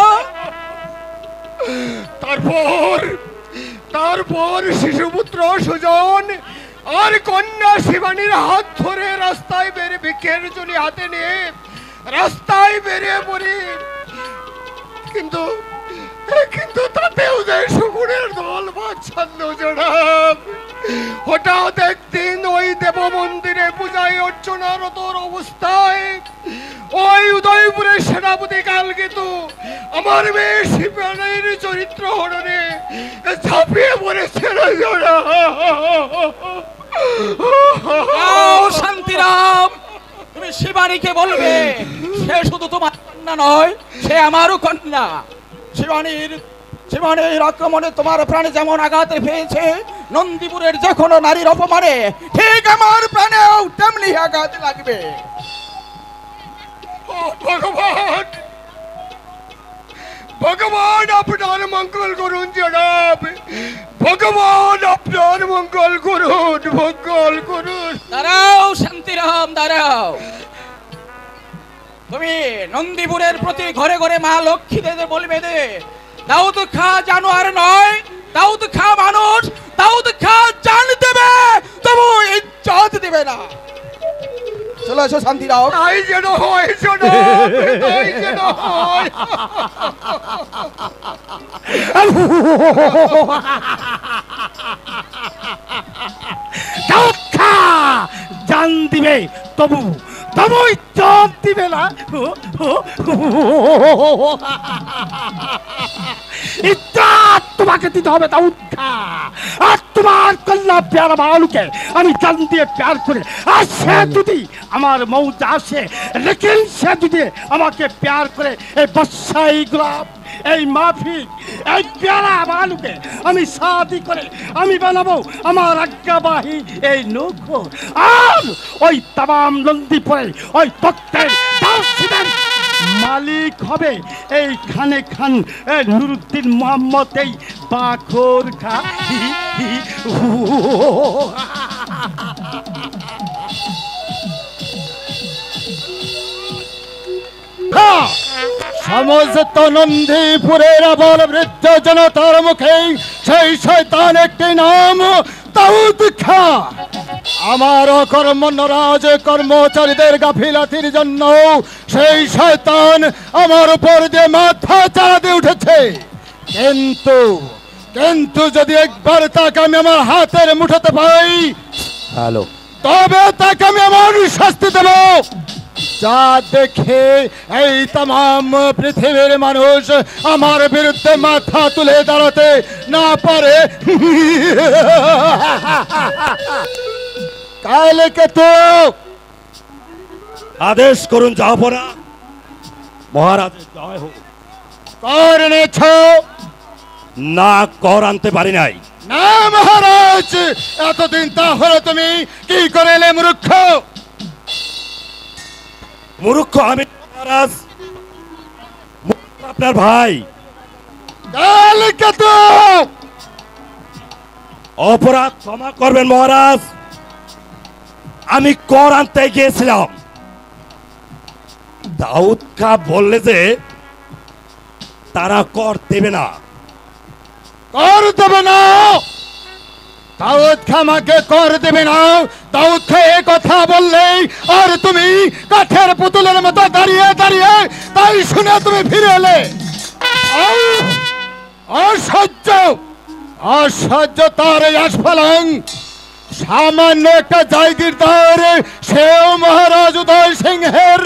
তারপর শিশুপুত্র সুজন আর কন্যা শিবানীর হাত ধরে রাস্তায় বেরিয়ে ভিক্ষের ঝুলি হাতে নিয়ে রাস্তায় বেরিয়ে পড়ি। কিন্তু তাতেও যে শকুনের দল বাচ্ছান্ন জনাব। হঠাৎ একদিন ওই দেব মন্দিরে পূজায় অর্চনারত অবস্থায় ওই উদয়পুরের সেনাপতি কালকেতু আমার মেয়ে শিবানীর চরিত্র হরণে ঝাঁপিয়ে পড়েছিল জনাব। শান্তিরাম, তুমি শিবানীকে বলবে সে শুধু তোমার কন্যা নয়, সে আমারও কন্যা। শিবানীর আক্রমণে তোমার প্রাণে যেমন আঘাত পেয়েছে নন্দীপুরের যে কোনো নারীর অপমানে, ঠিক আমার প্রাণেও তেমনি আঘাত লাগবে। ভগবান আপনার মঙ্গল করুন জনাব। ভগবান আপনার মঙ্গল করুন। দাঁড়াও শান্তিরাম, দাঁড়াও। তুমি নন্দীপুরের প্রতি ঘরে ঘরে মা লক্ষ্মীদের বলবে দে দাউদ খা জানোয়ার নয়, দাউদ খা মানুষ, দাউদ খা জান দেবে তবু ইজ্জত দেবে না। চলে এসো শান্তিরাম। তাই যেন হয় জনাব, তাই যেন হয়। জান দিবে তবু ইজ্জত দিবে দিবে না তোমাকে দিতে হবে দাউদ খা আর তোমার কল্লা প্যারা বালুকে আমি জান দিয়ে প্যার করে আর সে যদি আমার মৌজ আসে লেকিন সে যদি আমাকে প্যার করে এই বর্ষাই গোলাপ এই মাফিক এই প্যারা বালুকে আমি শাদি করে আমি বানাবো আমার আজ্ঞাবাহী এই নৌকো আর ওই তামাম নন্দীপুরে ওই তত্ত্বের মালিক হবে এই খানে খান নুরুদ্দিন মোহাম্মদ এই বাখর খা সমস্ত নন্দীপুরের আবার বৃদ্ধ জনতার মুখে সেই শয়তান একটি নাম দাউদ খা। আমার কর্মণ্যরাজ কর্মচারীদের গাফিলাতির জন্য সেই শয়তান আমার উপর দিয়ে মাথা চাড়া দিয়ে উঠেছে, কিন্তু কিন্তু যদি একবার তাকে আমি আমার হাতের মুঠোতে পাই তবে তাকে আমি আমার শাস্তি দেব, যা দেখে এই তাম পৃথিবীর মানুষ আমার বিরুদ্ধে মাথা তুলে দাঁড়াতে না পারে। কালকে তো আদেশ করুন জাহাপনা। মহারাজের জয় হোক। কর এনেছ? না, কর আনতে পারি নাই। না মহারাজ, এতদিন তাহলে তুমি কি করে এলে মূর্খ? মূর্খ আমি মহারাজ, আপনার ভাই। কালকে তো অপরাধ ক্ষমা করবেন মহারাজ, আমি কর আনতে গিয়েছিলাম। দাউদ খা বললে যে তারা কর দেবে না। কর দেবে না? দাউদ খা আমাকে কর দেবে না? দাউদ খা এ কথা বললেই আর তুমি কাঠের পুতুলের মতো দাঁড়িয়ে দাঁড়িয়ে তাই শুনে তুমি ফিরে এলে। অসহ্য অসহ্য তার আস্ফালং, সামান্য একটা জায়গিরদার সেও মহারাজ উদয় সিংহের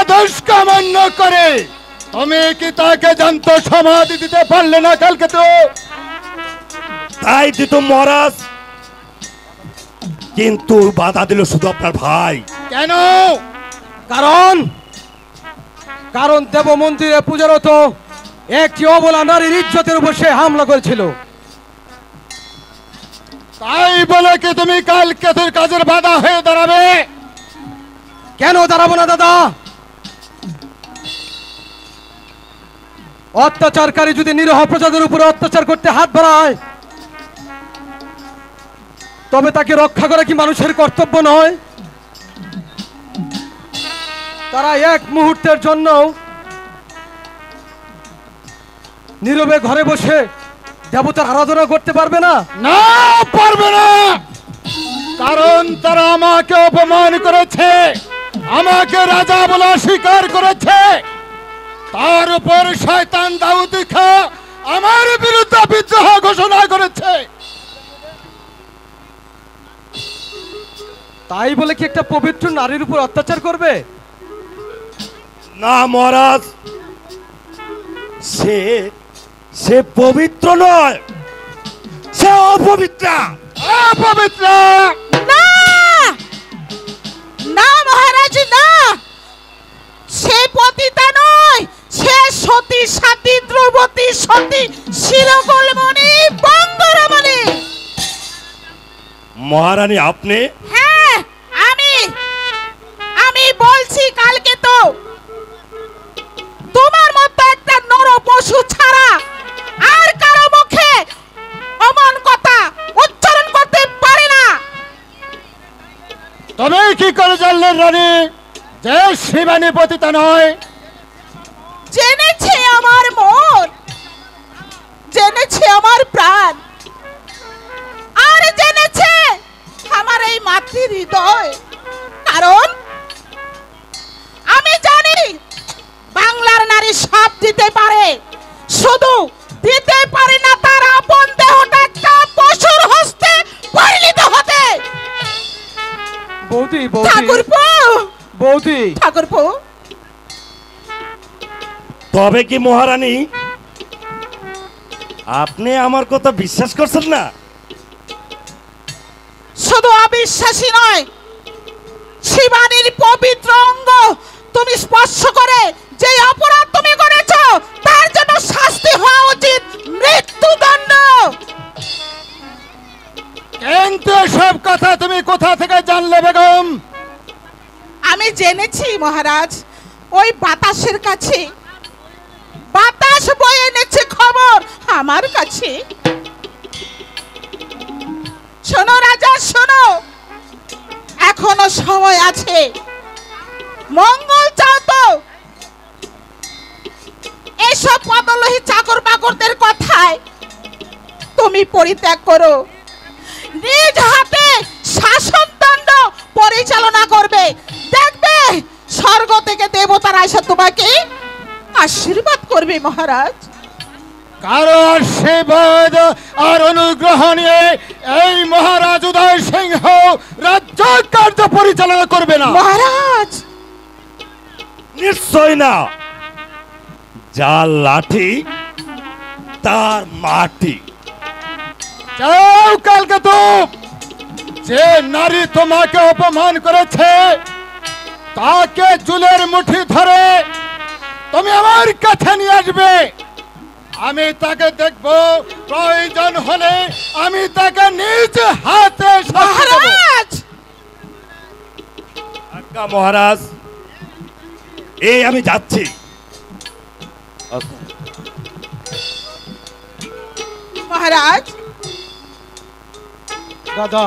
আদেশ কামান্য করে তুমি কি তাকে জানত সমাধি দিতে পারলে না? কালকে তো তাই দিত মহারাজ, কিন্তু বাধা দিল শুধু আপনার ভাই। কেন? কারণ কারণ দেব মন্দিরে পূজারত একটি অবলা নারীর ইজ্জতের উপর সে হামলা করেছিল। তাই বলে কি তুমি কালকে তোর কাজের বাধা হয়ে দাঁড়াবে? কেন দাঁড়াবো না দাদা? অত্যাচারকারী যদি নিরহ প্রজাদের উপরে অত্যাচার করতে হাত বাড়ায় তবে তাকে রক্ষা করা কি মানুষের কর্তব্য নয়? তারা এক মুহূর্তের জন্য নীরবে ঘরে বসে দেবতার আরাধনা করতে পারবে না? না, পারবে না। কারণ তারা আমাকে অপমান করেছে, আমাকে রাজা বলে স্বীকার করেছে। তার উপর শয়তান দাউদ খা আমার বিরুদ্ধে বিদ্রোহ ঘোষণা করেছে। তাই বলে কি একটা পবিত্র নারীর উপর অত্যাচার করবে? না মহারাজ, সে সে পবিত্র নয়, সে অপবিত্র। অপবিত্র? না না মহারাজ, না, সে পতিতা নয়, সে সতী সাতী দ্রৌপদী সতী শিরগোলমণি বঙ্গরমণি। মহারানী আপনি? হ্যাঁ, আমি বলছি, কালকে তো তোমার মতো একটা নর পশু ছাড়া আর কারো মুখে অমন কথা উচ্চারণ করতে পারে না। তুমি কি করে জানলেন রানী যে শিবানী পতিতা নয়? জেনেছে আমার মন, জেনেছে আমার প্রাণ, আর জেনেছে আমার এই মাতৃ হৃদয়। কারণ আমি জানি বাংলার নারী সব দিতে পারে, শুধু দিতে পারে না তার আপন দেহটা একটা পশুর হস্তে পরিণত হতে। বৌদি, বৌদি, ঠাকুরপো, বৌদি, ঠাকুরপো, তবে কি মহারানী আপনি আমার কথা বিশ্বাস করছেন না? শুধু অবিশ্বাসী নয়, শিবানীর পবিত্র অঙ্গ তুমি স্পর্শ করে যে অপরাধ তুমি করেছো তার জন্য শাস্তি হওয়া উচিত মৃত্যুদণ্ড। কিন্তু সব কথা তুমি কোথা থেকে জানলে বেগম? আমি জেনেছি মহারাজ, ওই বাতাসের কাছে, বাতাস বয়ে এনেছে খবর আমার কাছে। শোনো রাজা শোনো, এখনো সময় আছে, মঙ্গল চাও তো এসব পদলোহী চাকর বাকরদের কথায় তুমি পরিত্যাগ করো, নিজ হাতে শাসনদণ্ড পরিচালনা করবে, দেখবে স্বর্গ থেকে দেবতারা এসে তোমাকে আশীর্বাদ করবে মহারাজ। কারো আশীর্বাদ আর অনুগ্রহ নিয়ে এই মহারাজ উদয় সিংহ রাজ্য কার্য পরিচালনা করবে না। মহারাজ নিশ্চয় না, যার লাঠি তার মাটি। যাও কালকে তো যে নারী তোমাকে অপমান করেছে তাকে চুলের মুঠি ধরে তুমি আমার কাছে নিয়ে আসবে, আমি তাকে দেখব, প্রয়োজন হলে আমি তাকে নিজ হাতে শাস্তি দেব। মহারাজ আজ্ঞা মহারাজ, এই আমি যাচ্ছি। মহারাজ দাদা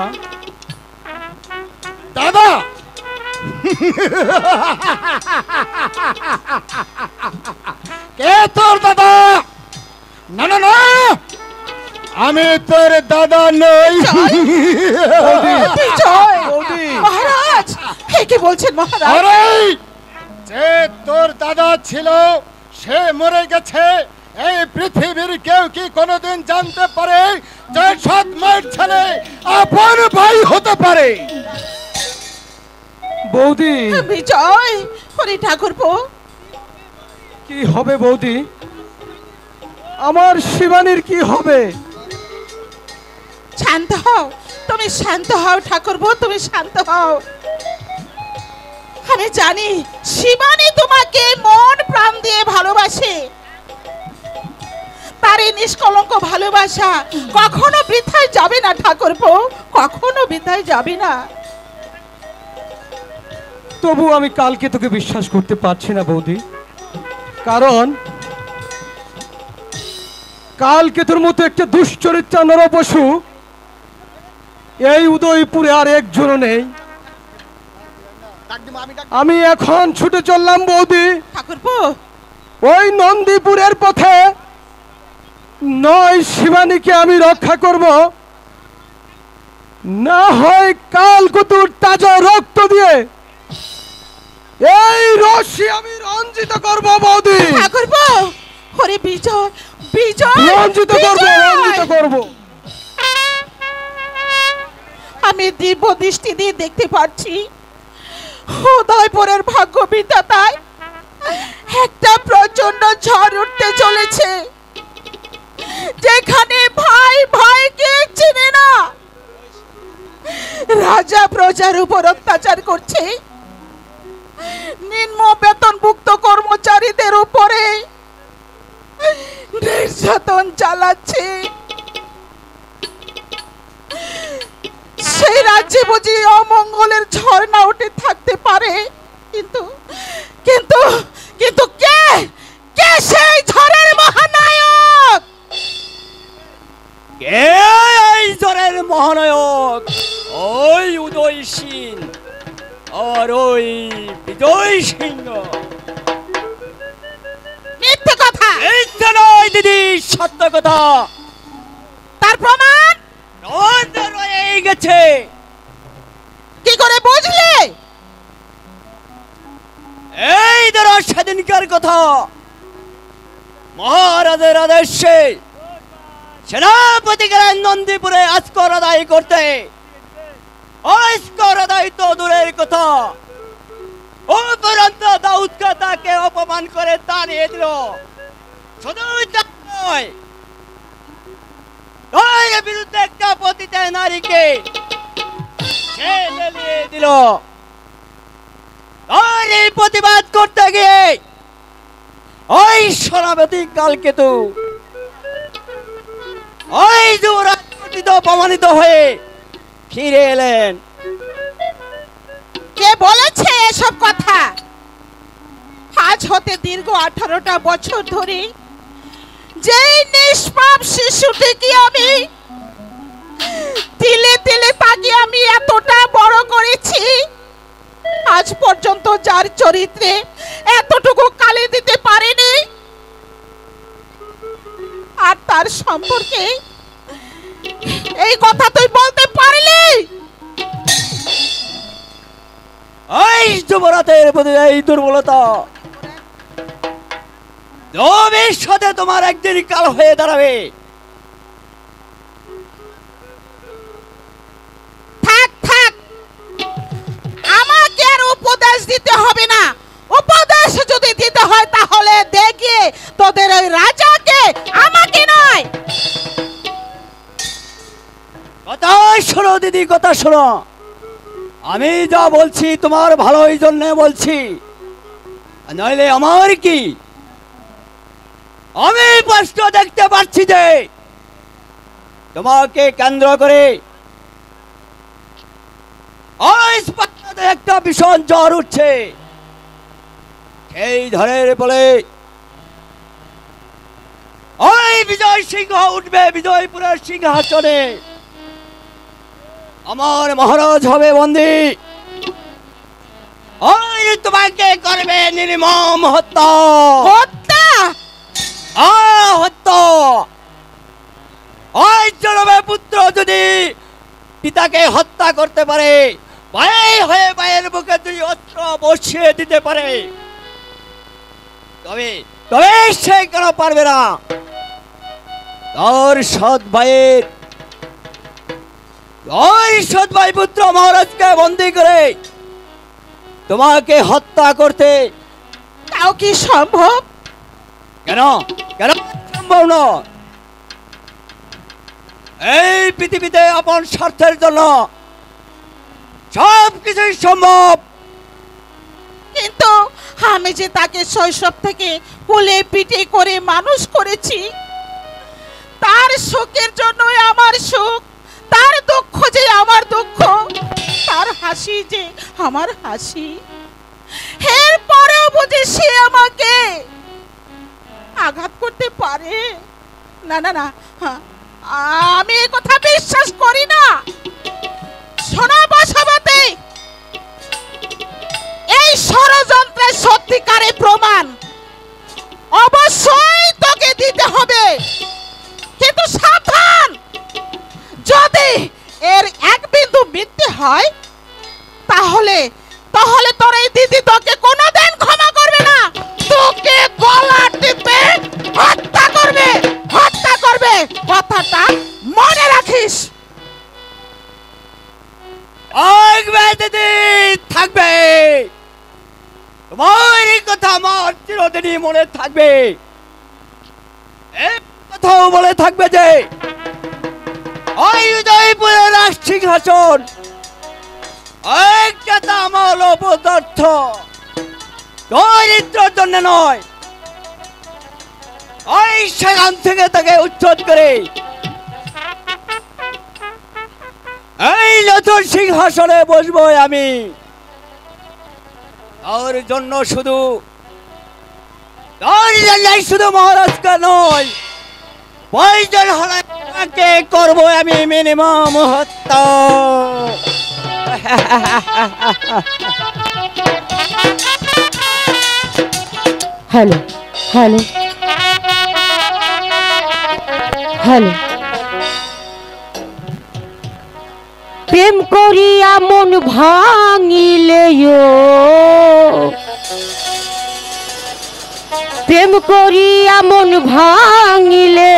দাদা কে তোর দাদা? না না না, আমি তোর দাদা নই। বিজয় মহারাজ, হে কি বলছেন মহারাজ? আরে যে তোর দাদা ছিল সে মরে গেছে, এই পৃথিবীর কেউ কি কোনোদিন জানতে পারে যে সৎ মায়ের ছেলে আপন ভাই হতে পারে? বৌদি বিজয়, হরি ঠাকুরপো, কি হবে বৌদি? আমার শিবানীর কি হবে? শান্ত হও, তুমি শান্ত হও ঠাকুরপো, তুমি শান্ত হও। আমি জানি শিবানী তোমাকে মন প্রাণ দিয়ে ভালোবাসে, তার এই নিষ্কলঙ্ক ভালোবাসা কখনো বৃথায় যাবে না ঠাকুরপো, কখনো বৃথায় যাবে না। তবু আমি কালকে তোকে বিশ্বাস করতে পারছি না বৌদি, কারণ কালকে তোর মতো একটা দুশ্চরিত্রা নরপশু এই উদয়পুরে আর একজনও নেই। আমি এখন ছুটে চললাম বৌদি ঠাকুরপো, ওই নন্দীপুরের পথে, নয় শিবানীকে আমি রক্ষা করব, না হয় কাল কুতুর তাজা রক্ত দিয়ে এই রশ্মি আমি রঞ্জিত করব বৌদি, ঠাকুরপো, হরি বিজয়, বিজয়, রঞ্জিত করব, বিজয়। রঞ্জিত করব। আমি দিব্য দৃষ্টি দিয়ে দেখতে পাচ্ছি উদয়পুরের ভাগ্য বিধাতায় একটা প্রচন্ড ঝড় উঠতে চলেছে, যেখানে ভাই ভাইকে চিনে না, রাজা প্রজার উপর অত্যাচার করছে, নিম্ন বেতনভুক্ত কর্মচারীদের উপরে নির্যাতন চালাচ্ছে। সেই রাজ্যে বুঝি অমঙ্গলের ঝড় না উঠে থাকতে পারে, কিন্তু কিন্তু কিন্তু কে কে সেই ঝড়ের মহানায়ক? কে এই ঝড়ের মহানায়ক? ওই উদয় সিং আর ওই বিজয় সিংহ। মিথ্যে কথা, এই তো নয় দিদি, সত্য কথা। তার প্রমাণ নজর রয়ে গেছে। কি করে বুঝলে? এই ধরো সেদিনকার কথা, মহারাজের আদেশে সেনাপতি গেলেন নন্দীপুরে আজকর আদায় করতে। আজকর আদায় তো দূরের কথা, উপরন্ত দাউদকে তাকে অপমান করে তাড়িয়ে দিল। শুধুই তা নয়, ওর বিরুদ্ধে একটা পতিতা নারীকে জেলে দিয়ে দিল। আর এই প্রতিবাদ করতে গিয়ে ওই সেনাপতি কালকেতু ওই যুবরাজ অপমানিত হয়ে ফিরে এলেন। কে বলেছে এসব কথা? আজ হতে দীর্ঘ 18টা বছর ধরে যেই নিষ্পাপ শিশুটিকে আমি তিলে তিলে তাকে আমি এতটা বড় করেছি, আজ পর্যন্ত যার চরিত্রে এতটুকু কালি দিতে পারেনি, আর তার সম্পর্কে এই কথা তুই বলতে পারলি? ওই যুবরাতের প্রতি এই দুর্বলতা ভবিষ্যতে তোমার একদিন কাল হয়ে দাঁড়াবে। থাক থাক, আমাকে আর উপদেশ দিতে হবে না। উপদেশ যদি দিতে হয় তাহলে দেখে তোদের ওই রাজাকে, আমাকে নয়। কথা শোনো দিদি, কথা শোনো। আমি যা বলছি তোমার ভালোই জন্য বলছি, নইলে আমার কি? আমি স্পষ্ট দেখতে পাচ্ছি যে তোমাকে কেন্দ্র করে একটা ভীষণ জ্বর উঠছে। সেই ঝড়ের বলে ওই বিজয় সিংহ উঠবে বিজয়পুরের সিংহাসনে, আমার মহারাজ হবে বন্দী। ওই তোমাকে করবে নির্মম হত্যা। হত্যা? হত্যা। ওই জনমে পুত্র যদি পিতাকে হত্যা করতে পারে, পায়ে হয়ে পায়ের বুকে দুই অস্ত্র বসিয়ে দিতে পারে, তবে তবে সে কেন পারবে না? তোর সৎ ভাইয়ের ভাই পুত্র মহারাজকে বন্দী করে তোমাকে হত্যা করতে তাও কি সম্ভব? কেন কেন সম্ভব না? এই পৃথিবীতে আপন স্বার্থের জন্য সব কিছুই সম্ভব। কিন্তু আমি যে তাকে শৈশব থেকে কোলে পিঠে করে মানুষ করেছি, তার সুখের জন্যই আমার সুখ, তার দুঃখ যে আমার দুঃখ, তার হাসি যে আমার হাসি। এর পরেও বুঝি সে আমাকে আঘাত করতে পারে? না না না, আমি এ কথা বিশ্বাস করি না। শোনো বসবতী, এই ষড়যন্ত্রের সত্যিকারের প্রমাণ অবশ্যই তোকে দিতে হবে, কিন্তু সাবধান, যদি এর এক বিন্দু মিথ্যে হয় তাহলে তাহলে তোর এই দিদি তোকে কোনোদিন ক্ষমা করবে না, তোকে গলা টিপে হত্যা করবে, হত্যা করবে। কথাটা মনে রাখিস। দিদি থাকবে, তোমার এই কথা আমার চিরদিনই মনে থাকবে। এই কথাও বলে থাকবে যে ওই উদয়পুরের রাজ সিংহাসন একটা আমল অপদার্থ, চরিত্রের জন্য নয়। ওই সেখান থেকে তাকে উচ্ছেদ করে এই নতুন সিংহাসনে বসবো আমি। ওর জন্য শুধু শুধু মহারাজকে নয়, প্রয়োজন হলে তাকে করবো আমি মিনিমাম হত্যা। হ্যালো হ্যালো হ্যালো, প্রেম করিয়া মন ভাঙিলে, প্রেম করিয়া মন ভাঙিলে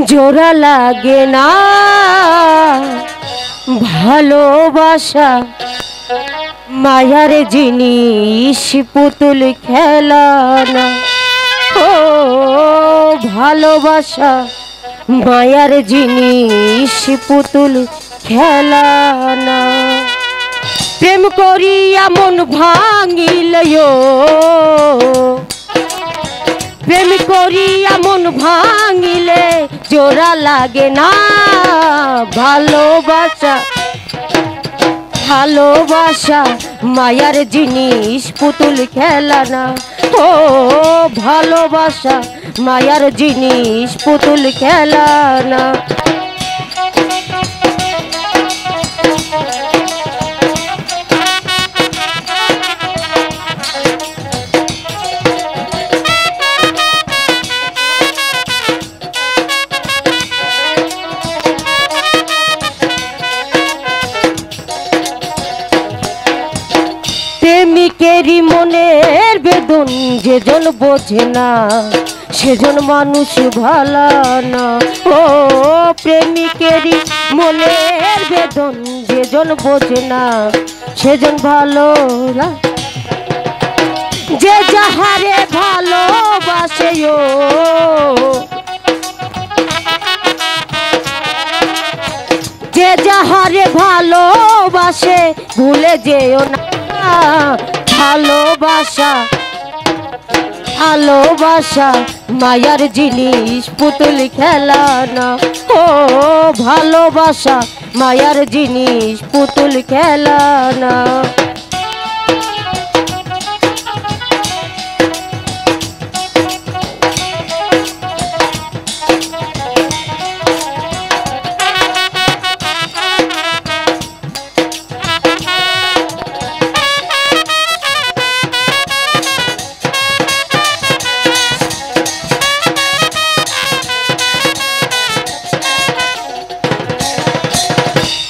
জোড়া লাগে না, ভালোবাসা মায়ার জিনিস পুতুল খেলা না, ও ভালোবাসা মায়ার জিনিস পুতুল খেলা না। প্রেম করিয়া মন ভাঙিলয়ো, প্রেম করিয়া মন ভাঙিলে জোড়া লাগে না। ভালোবাসা ভালোবাসা মায়ার জিনিস পুতুল খেলা না, ও ভালোবাসা মায়ার জিনিস পুতুল খেলা না। প্রেমিকেরই মনের বেদন যেজন বোঝে না, সেজন মানুষ ভালো না। ও প্রেমিকেরই মনের বেদন যেজন বোঝে না, সেজন ভালো না। যে যাহারে ভালোবাসে ও, যে যাহারে ভালোবাসে ভুলে যেও না। ভালোবাসা ভালোবাসা মায়ার জিনিস পুতুল খেলা না, ও ভালোবাসা মায়ার জিনিস পুতুল খেলা না।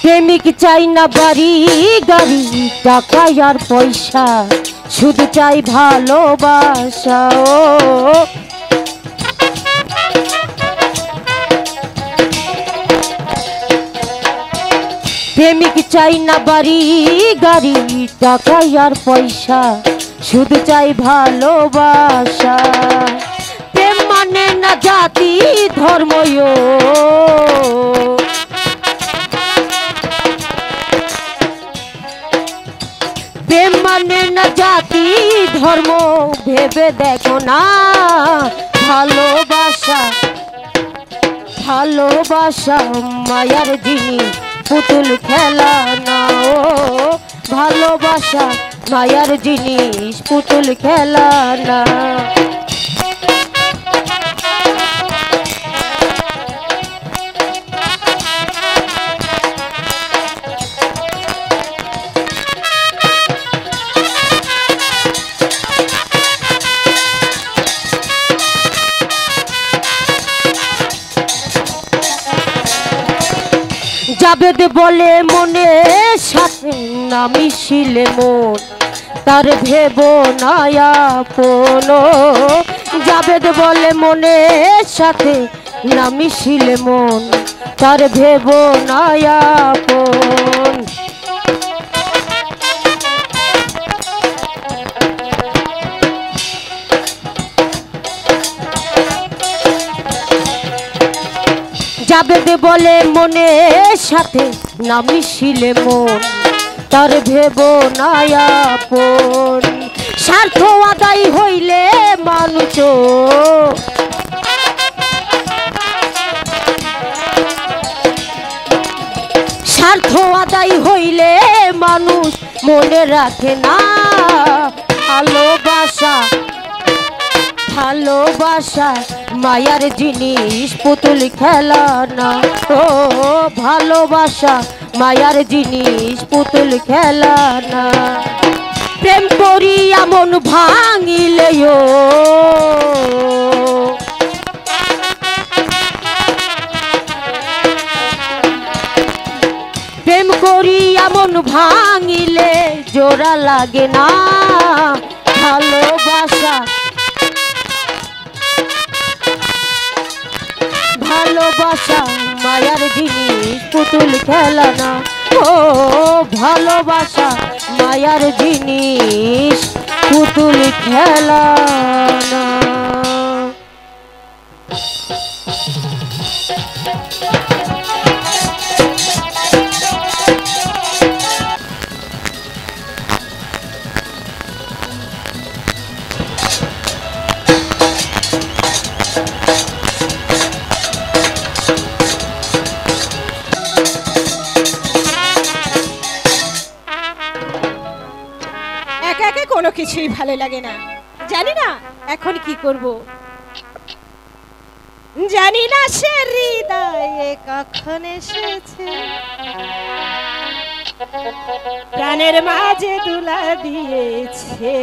প্রেমিক চাই না বাড়ি গাড়ি টাকা আর পয়সা, শুধু চাই ভালোবাসা। ও প্রেমিক চাই না বাড়ি গাড়ি টাকা আর পয়সা, শুধু চাই ভালোবাসা। প্রেম মানে না জাতি ধর্ম, প্রেম মানে না জাতি ধর্ম, ভেবে দেখো না। ভালোবাসা ভালোবাসা মায়ার জিনিস পুতুল খেলা না, ও ভালোবাসা মায়ার জিনিস পুতুল খেলা না। জাবেদ বলে মনে সাথে না মিশিলে মন, তার ভেব না আপন। জাবেদ বলে মনে সাথে না মিশিলে মন, তার ভেব না আপন। জাবেদ বলে মনে সাথে না মিশিলে মন, তার ভেব না আপন। স্বার্থ আদায় হইলে মানুষ, স্বার্থ আদায় হইলে মানুষ মনে রাখে না। ভালোবাসা ভালোবাসা মায়ার জিনিস পুতুল খেলা না, ও ভালোবাসা মায়ার জিনিস পুতুল খেলা না। প্রেম করিয়া মন ভাঙিলে ও, প্রেম করিয়া মন ভাঙিলে জোড়া লাগে না। ভালোবাসা ভালোবাসা মায়ার জিনিস পুতুল খেলা না, ও ভালোবাসা মায়ার জিনিস, পুতুল খেলা না। একা একা কোনো কিছুই ভালো লাগে না। জানি না এখন কি করব, জানি না সে হৃদয়ে কখন এসেছে, প্রাণের মাঝে দুলা দিয়েছে।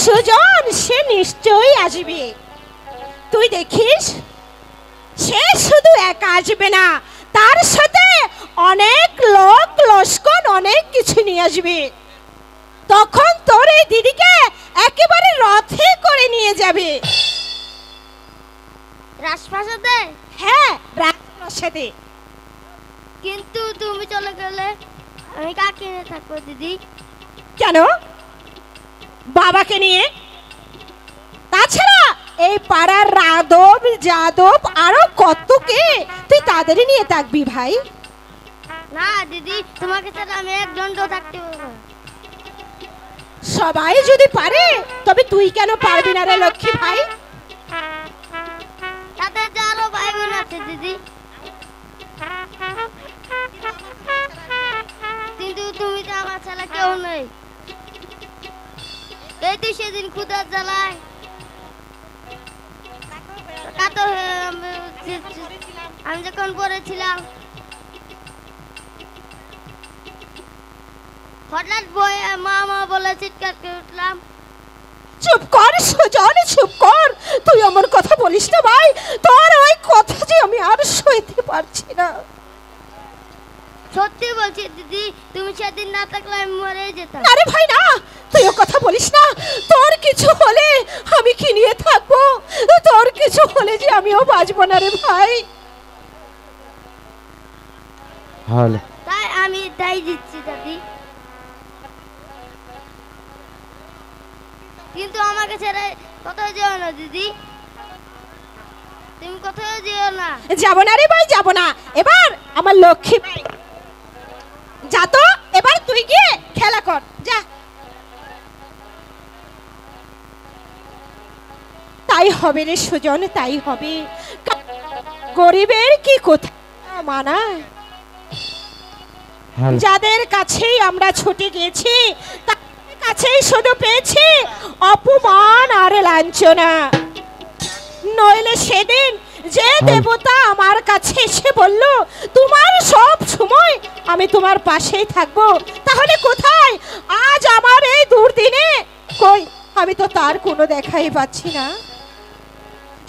সুজন সে নিশ্চয়ই আসবে, তুই দেখিস। সে শুধু একা আসবে না, তার সাথে অনেক লোক লস্কর অনেক কিছু নিয়ে আসবে। তখন তোর এই দিদিকে একেবারে রথে করে নিয়ে যাবে। রাজপ্রাসাদে? হ্যাঁ, রাজপ্রাসাদে। কিন্তু তুমি চলে গেলে আমি কাকে নিয়ে থাকবো দিদি? কেন? বাবাকে নিয়ে। তাছাড়া এই পাড়ার রাধব যাদব আরো কত কে, তুই তাদেরই নিয়ে থাকবি ভাই। না দিদি, তোমাকে ছাড়া আমি একজনও থাকতে পারবো না। সবাই যদি পারে তবে তুই কেন পারবি না রে লক্ষ্মী ভাই? তাদের যে আরো ভাই বোন আছে দিদি। প্রতিদিন ক্ষুধার জ্বালায় কাতর হয়ে আমি যখন পড়েছিলাম হঠাৎ বয়ে মা মা বলে চিৎকার করে উঠলাম। চুপ কর সুজন, চুপ কর, তুই আমার কথা বলিস না ভাই, তোর ওই কথা যে আমি আর সইতে পারছি না। সত্যি বলছি দিদি, তুমি সেদিন না থাকলে আমি মরে যেতাম। আরে ভাই না, তুই ও কথা বলিস না, তোর কিছু হলে আমি কি নিয়ে থাকবো? তোর কিছু হলে যে আমিও বাঁচবো না রে ভাই। তাই আমি তাই দিচ্ছি দাদি, কিন্তু আমাকে ছেড়ে কোথাও যেও না দিদি, তুমি কোথাও যেও না। যাবো না রে ভাই, যাবো না। এবার আমার লক্ষ্মী ভাই যা, তো এবার তুই গিয়ে খেলা কর যা। তাই হবে রে সুজন, তাই হবে। গরিবের কি কথা মানায়? যাদের কাছেই আমরা ছুটে গেছি তাদের কাছেই শুধু পেয়েছি অপমান আর লাঞ্ছনা। নইলে সেদিন যে দেবতা আমার কাছে এসে বলল তোমার সব সময় আমি তোমার পাশেই থাকবো, তাহলে কোথায় আজ আমার এই দুর্দিনে? কই, আমি তো তার কোনো দেখাই পাচ্ছি না।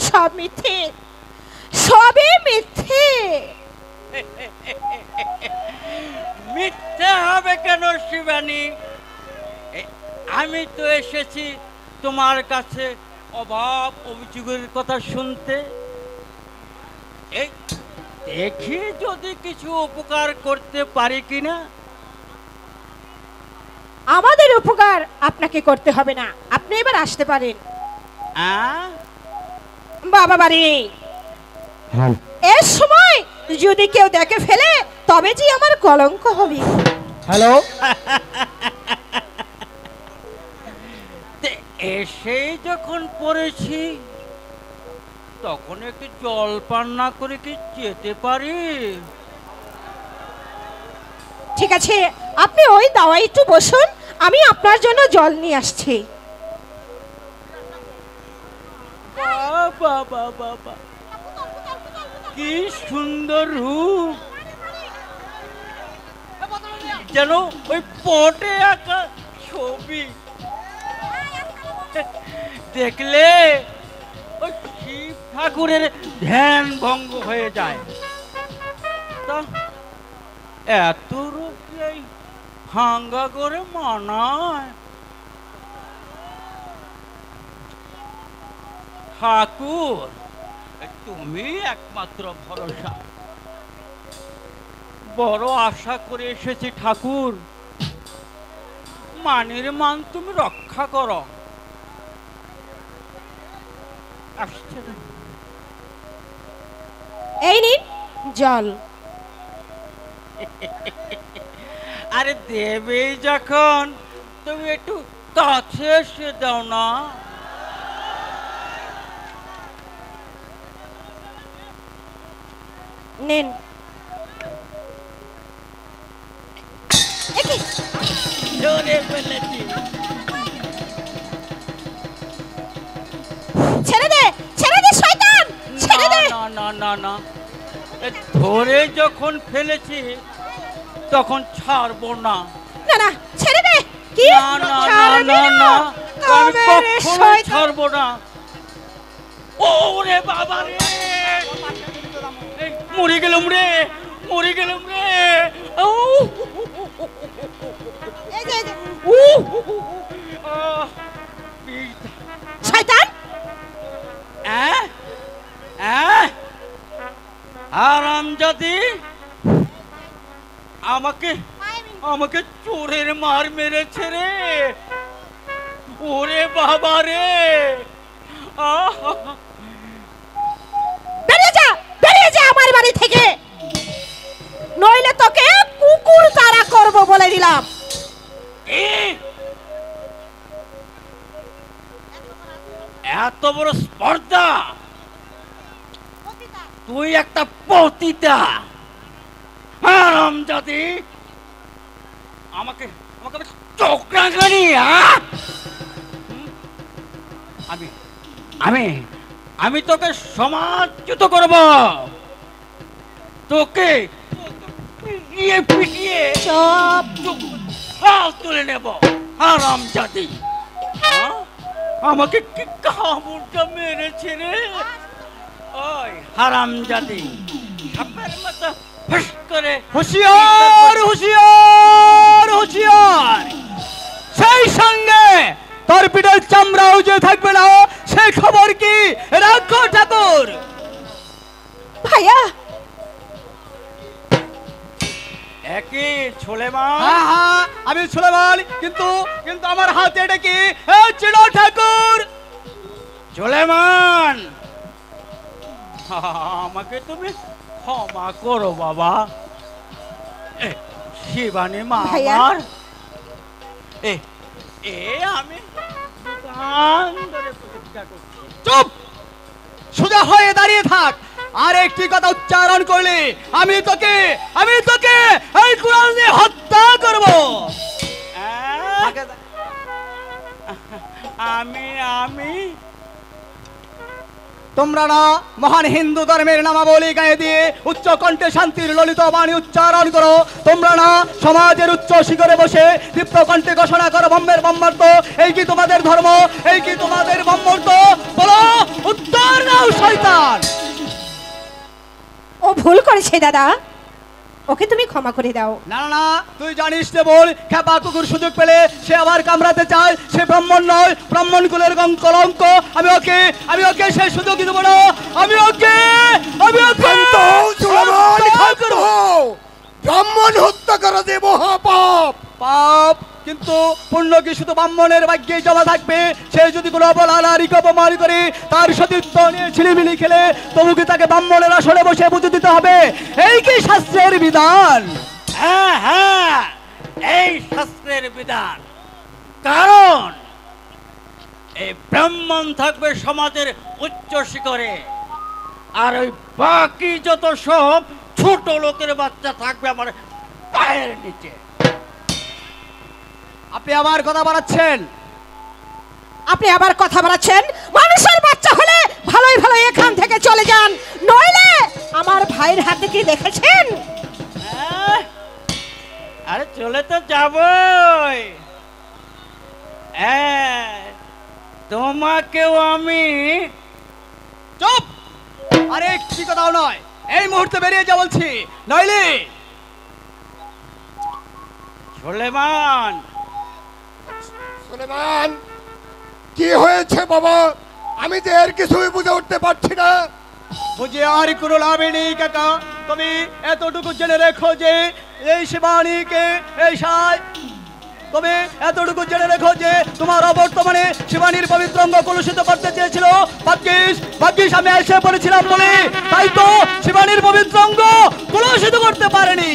সব মিথ্যে, সবই মিথ্যে। মিথ্যে হবে কেন শিবানী? আমি তো এসেছি তোমার কাছে অভাব অভিযোগের কথা শুনতে। এই দেখি যদি কিছু উপকার করতে পারি কিনা। আমাদের উপকার আপনাকে করতে হবে না, আপনি এবার আসতে পারেন। বাবা বাড়ি এর সময় যদি কেউ দেখে ফেলে তবে যে আমার কলঙ্ক হবে। হ্যালো, এসেই যখন পড়েছি তখন একটু জল পান না করে কি যেতে পারি? ঠিক আছে, আপনি ওই দাওয়ায় একটু বসুন, আমি আপনার জন্য জল নিয়ে আসছি। বাবা বাবা বাবা, কি সুন্দর রূপ, যেন ওই পটে আঁকা ছবি। দেখলে ওই শিব ঠাকুরের ধ্যান ভঙ্গ হয়ে যায়। তা এত রূপ এই ভাঙ্গা করে মানায়? ঠাকুর তুমি একমাত্র ভরসা। বড় আশা করে এসেছি ঠাকুর, মানের মান তুমি রক্ষা করো। আসছে না? এই নিন জল। আরে দেবেই যখন তুমি একটু কাছে এসে দাও না। নেন। ধরে ফেলেছি। ছেড়ে দে, ছেড়ে দে শয়তান, ছেড়ে দে। না না না না, ধরে যখন ফেলেছি তখন ছাড়বো না। না না, ছেড়ে দে। কি? না না না না না, আমি কখনোই ছাড়বো না। ওরে বাবা রে, মরে গেলাম রে, মরে গেলাম রে। শয়তান, হারামজাদি, আমাকে আমাকে চোরের মার মেরেছে রে। ওরে বাবা রে, বেরিয়ে যা, বেরিয়ে যা আমার বাড়ি থেকে, নইলে তোকে কুকুর তাড়া করব বলে দিলাম। এত বড় স্পর্ধা! তুই একটা পতিতা, হারামজাদি, আমাকে আমাকে চোখ রাখানি। আমি আমি আমি তোকে সমাজচ্যুত করব, তোকে পিটিয়ে পিটিয়ে চুপ। হাল তুলে নেব। হারামজাদি, আমাকে কি কামড়টা মেরেছে রে? ওই হারামজাদি, সাপের মতো ফস করে হুঁশিয়ার হুঁশিয়ার হুঁশিয়ার! সেই সঙ্গে তোর পিঠের চামড়াও যে থাকবে না সেই খবর কি রাখো ঠাকুর। ভাইয়া, একই ছোলেমা। হ্যাঁ হ্যাঁ, আমি সুলেমান, কিন্তু কিন্তু আমার হাতে এটা কি ছিল ঠাকুর? ছোলেমান, আমাকে তুমি ক্ষমা করো বাবা। শিবানী মা ভাইয়া। আমার, আমি কান ধরে প্রতিজ্ঞা করছি। চুপ, সোজা হয়ে দাঁড়িয়ে থাক। আর একটি কথা উচ্চারণ করলে আমি তোকে এই কোরআন দিয়ে হত্যা করব। আমি তোমরা না মহান হিন্দু ধর্মের নামাবলী গায়ে দিয়ে উচ্চ কণ্ঠে শান্তির ললিত বাণী উচ্চারণ করো। তোমরা না সমাজের উচ্চ শিখরে বসে দীপ্ত কণ্ঠে ঘোষণা করো ব্রহ্মের ব্রহ্মার্থ। এই কি তোমাদের ধর্ম? এই কি তোমাদের ব্রহ্মার্থ? বলো, উত্তর দাও শয়তান। ও ভুল করেছে দাদা, ওকে তুমি ক্ষমা করে দাও। না না না, তুই জানিস নে বল, খেপা কুকুর সুযোগ পেলে সে আবার কামড়াতে চায়। সে ব্রাহ্মণ নয়, ব্রাহ্মণ কুলের কলঙ্ক। আমি ওকে সেই সুযোগ দেবো না। আমি ওকে ব্রাহ্মণ হত্যা করা যে মহাপাপ। পাপ, কিন্তু পুণ্য কি শুধু ব্রাহ্মণের ভাগ্যে জমা থাকবে? সে যদি কোনো অবলানারীকে অপমান করে, তার সতীত্ব নিয়ে ছিলিমিলি খেলে, তবু কি তাকে ব্রাহ্মণের আসনে বসে বুঝে দিতে হবে? এই কি শাস্ত্রের বিধান? হ্যাঁ হ্যাঁ, এই শাস্ত্রের বিধান। কারণ এই ব্রাহ্মণ থাকবে সমাজের উচ্চ শিখরে, আর ওই বাকি যত সব ছোট লোকের বাচ্চা থাকবে আমার পায়ের নিচে। আপনি আবার কথা বাড়াচ্ছেন। মানুষের বাচ্চা হলে ভালোই ভালো এখান থেকে চলে যান, নইলে আমার ভাইয়ের হাতে কি দেখেছেন? আরে চলে তো যাবই। তোমাকেও আমি। চুপ! আরে একটি কথাও নয়, এই মুহূর্তে বেরিয়ে যা বলছি, নইলে। সুলেমান, সুলেমান, কি হয়েছে বাবা? আমি তো এর কিছুই বুঝে উঠতে পারছি না। বুঝে আর কোনো লাভ নেই কাকা। তুমি এতটুকু জেনে রেখো যে এই শিবানীকে তবে এতটুকু জেনে রেখো যে তোমার অবর্তমানে শিবানীর পবিত্র অঙ্গ কলুষিত করতে চেয়েছিল ভাগ্যিস আমি এসে পড়েছিলাম বলে, তাই তো শিবানীর পবিত্র অঙ্গ কলুষিত করতে পারেনি।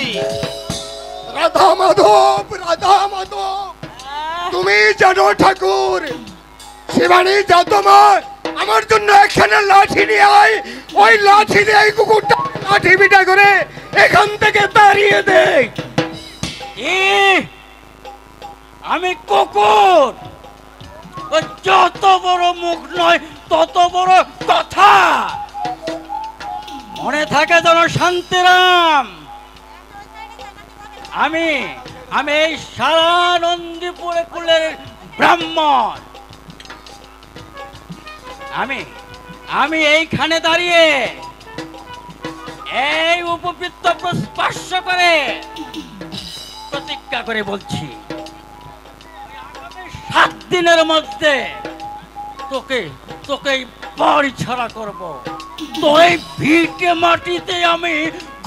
রাধা মাধব, তুমি জানো ঠাকুর, শিবানী যা তোমার আমার জন্য এখানে লাঠি নিয়ে আয়। ওই লাঠি দিয়ে এই কুকুরটা লাঠি বিটা করে এখান থেকে তাড়িয়ে দে। আমি কুকুর? যত বড় মুখ নয় তত বড় কথা। মনে থাকে যেন শান্তিরাম, আমি এই সারা নন্দীপুরে কুলের ব্রাহ্মণ। আমি এইখানে দাঁড়িয়ে এই উপবৃত্ত স্পর্শ করে প্রতিজ্ঞা করে বলছি, 7 দিনের মধ্যে তোকে বাড়ি ছাড়া করব। তোর ভিটে মাটিতে আমি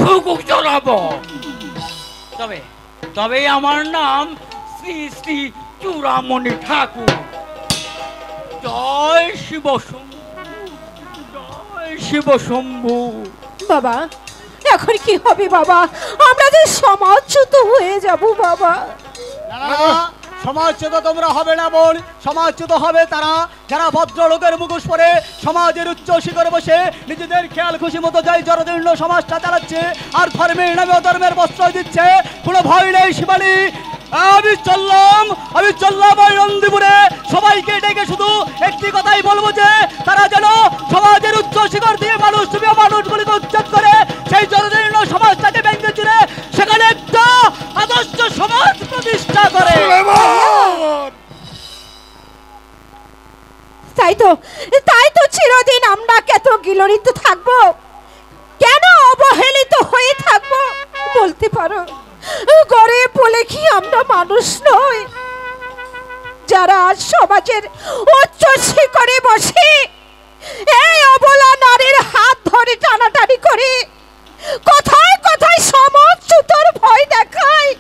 ঘুঘু চড়াবো। তবে আমার নাম শ্রী শ্রী চূড়ামণি ঠাকুর। জয় শিব শম্ভু, জয় শিব শম্ভু। বাবা, এখন কি হবে বাবা? আমরা যে সমাজচ্যুত হয়ে যাব বাবা। সমাজচ্যুত তোমরা হবে না বোন, সমাজচ্যুত হবে তারা যারা ভদ্রলোকের মুখোশ পরে সমাজের উচ্চ শিখরে বসে নিজেদের খেয়াল খুশি মতো যাই জরদীর্ণ সমাজটা চালাচ্ছে, আর ধর্মের নামে অধর্মের প্রশ্রয় দিচ্ছে। কোনো ভয় নেই শিবানী, আমি চললাম ওই নন্দীপুরে। সবাইকে ডেকে শুধু একটি কথাই বলবো, যে তারা যেন সমাজের উচ্চ শিখর দিয়ে মানুষগুলিকে উচ্ছেদ করে সেই জনদীর্ণ সমাজটাকে ভেঙে চুরে সেখানে একটা আদর্শ সমাজ প্রতিষ্ঠা করে। তাই তো চিরদিন আমরা কত গিলরিত থাকবো, কেন অবহেলিত হয়ে থাকবো বলতে পারো? গরিব বলে কি আমরা মানুষ নই? যারা সমাজের উচ্চ শিখরে বসে এই অবলা নারীর হাত ধরে টানাটানি করে কথায় কথায় সমাজচ্যুতর ভয় দেখায়,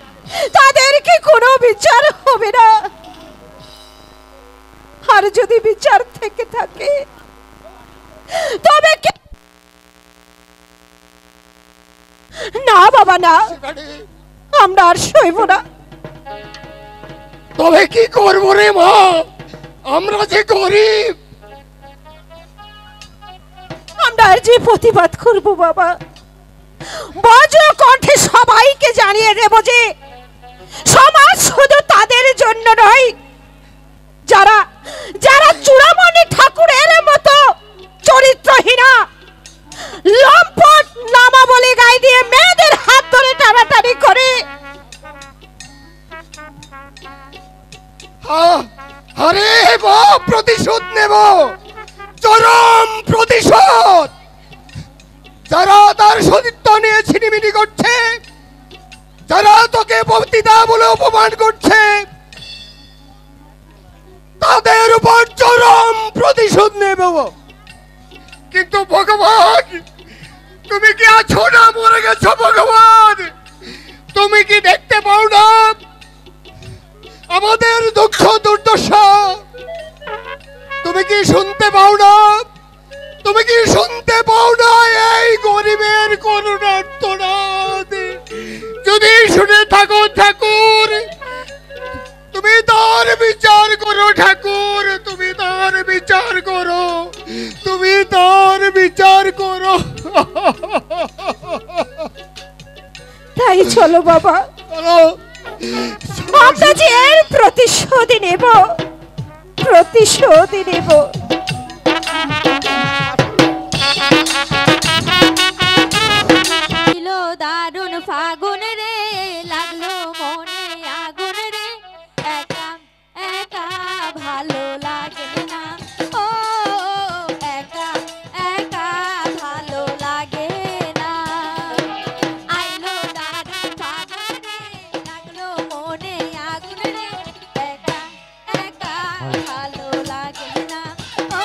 তাদের কি কোনো বিচার হবে না? আর যদি বিচার থেকে থাকে তবে না বাবা না, আমরা আর সইব না। তবে কি করবো রে মা, আমরা যে গরিব। আমরা আর যে প্রতিবাদ করব বাবা, বজ্র কণ্ঠে সবাইকে জানিয়ে দেব যে সমাজ শুধু তাদের জন্য নয়, যারা যারা চূড়ামণি ঠাকুরের মতো চরিত্রহীনা লম্পট নামা বলে গায়ে দিয়ে মেয়েদের হাত ধরে টানাটানি করে। আরে প্রতিশোধ নেব, চরম প্রতিশোধ। যারা তার সতীত্ব নিয়ে ছিনিমিনি করছে, যারা তোকে পতিতা বলে অপমান করছে, তাদের উপর চরম প্রতিশোধ নেব। কিন্তু ভগবান, তুমি কি আছো না মরে গেছো? ভগবান, তুমি কি দেখতে পাও না আমাদের দুঃখ দুর্দশা? তুমি কি শুনতে পাও না? তুমি কি শুনতে পাও না এই গরিবের করুণার্তনাদ? যদি শুনে থাকো ঠাকুর, তুমি তার বিচার করো ঠাকুর, তুমি তার বিচার করো, তুমি তার বিচার করো। তাই চলো বাবা, আমরা যে এর প্রতিশোধ নেব, প্রতিশোধ নেব। দারুণ ফাগুন রে, লাগলো মনে আগুন রে, একা একা ভালো লাগে না, ও একা একা ভালো লাগে না। আইলো দারুণ ফাগুন রে, লাগলো মনে আগুন রে, একা একা ভালো লাগে না, ও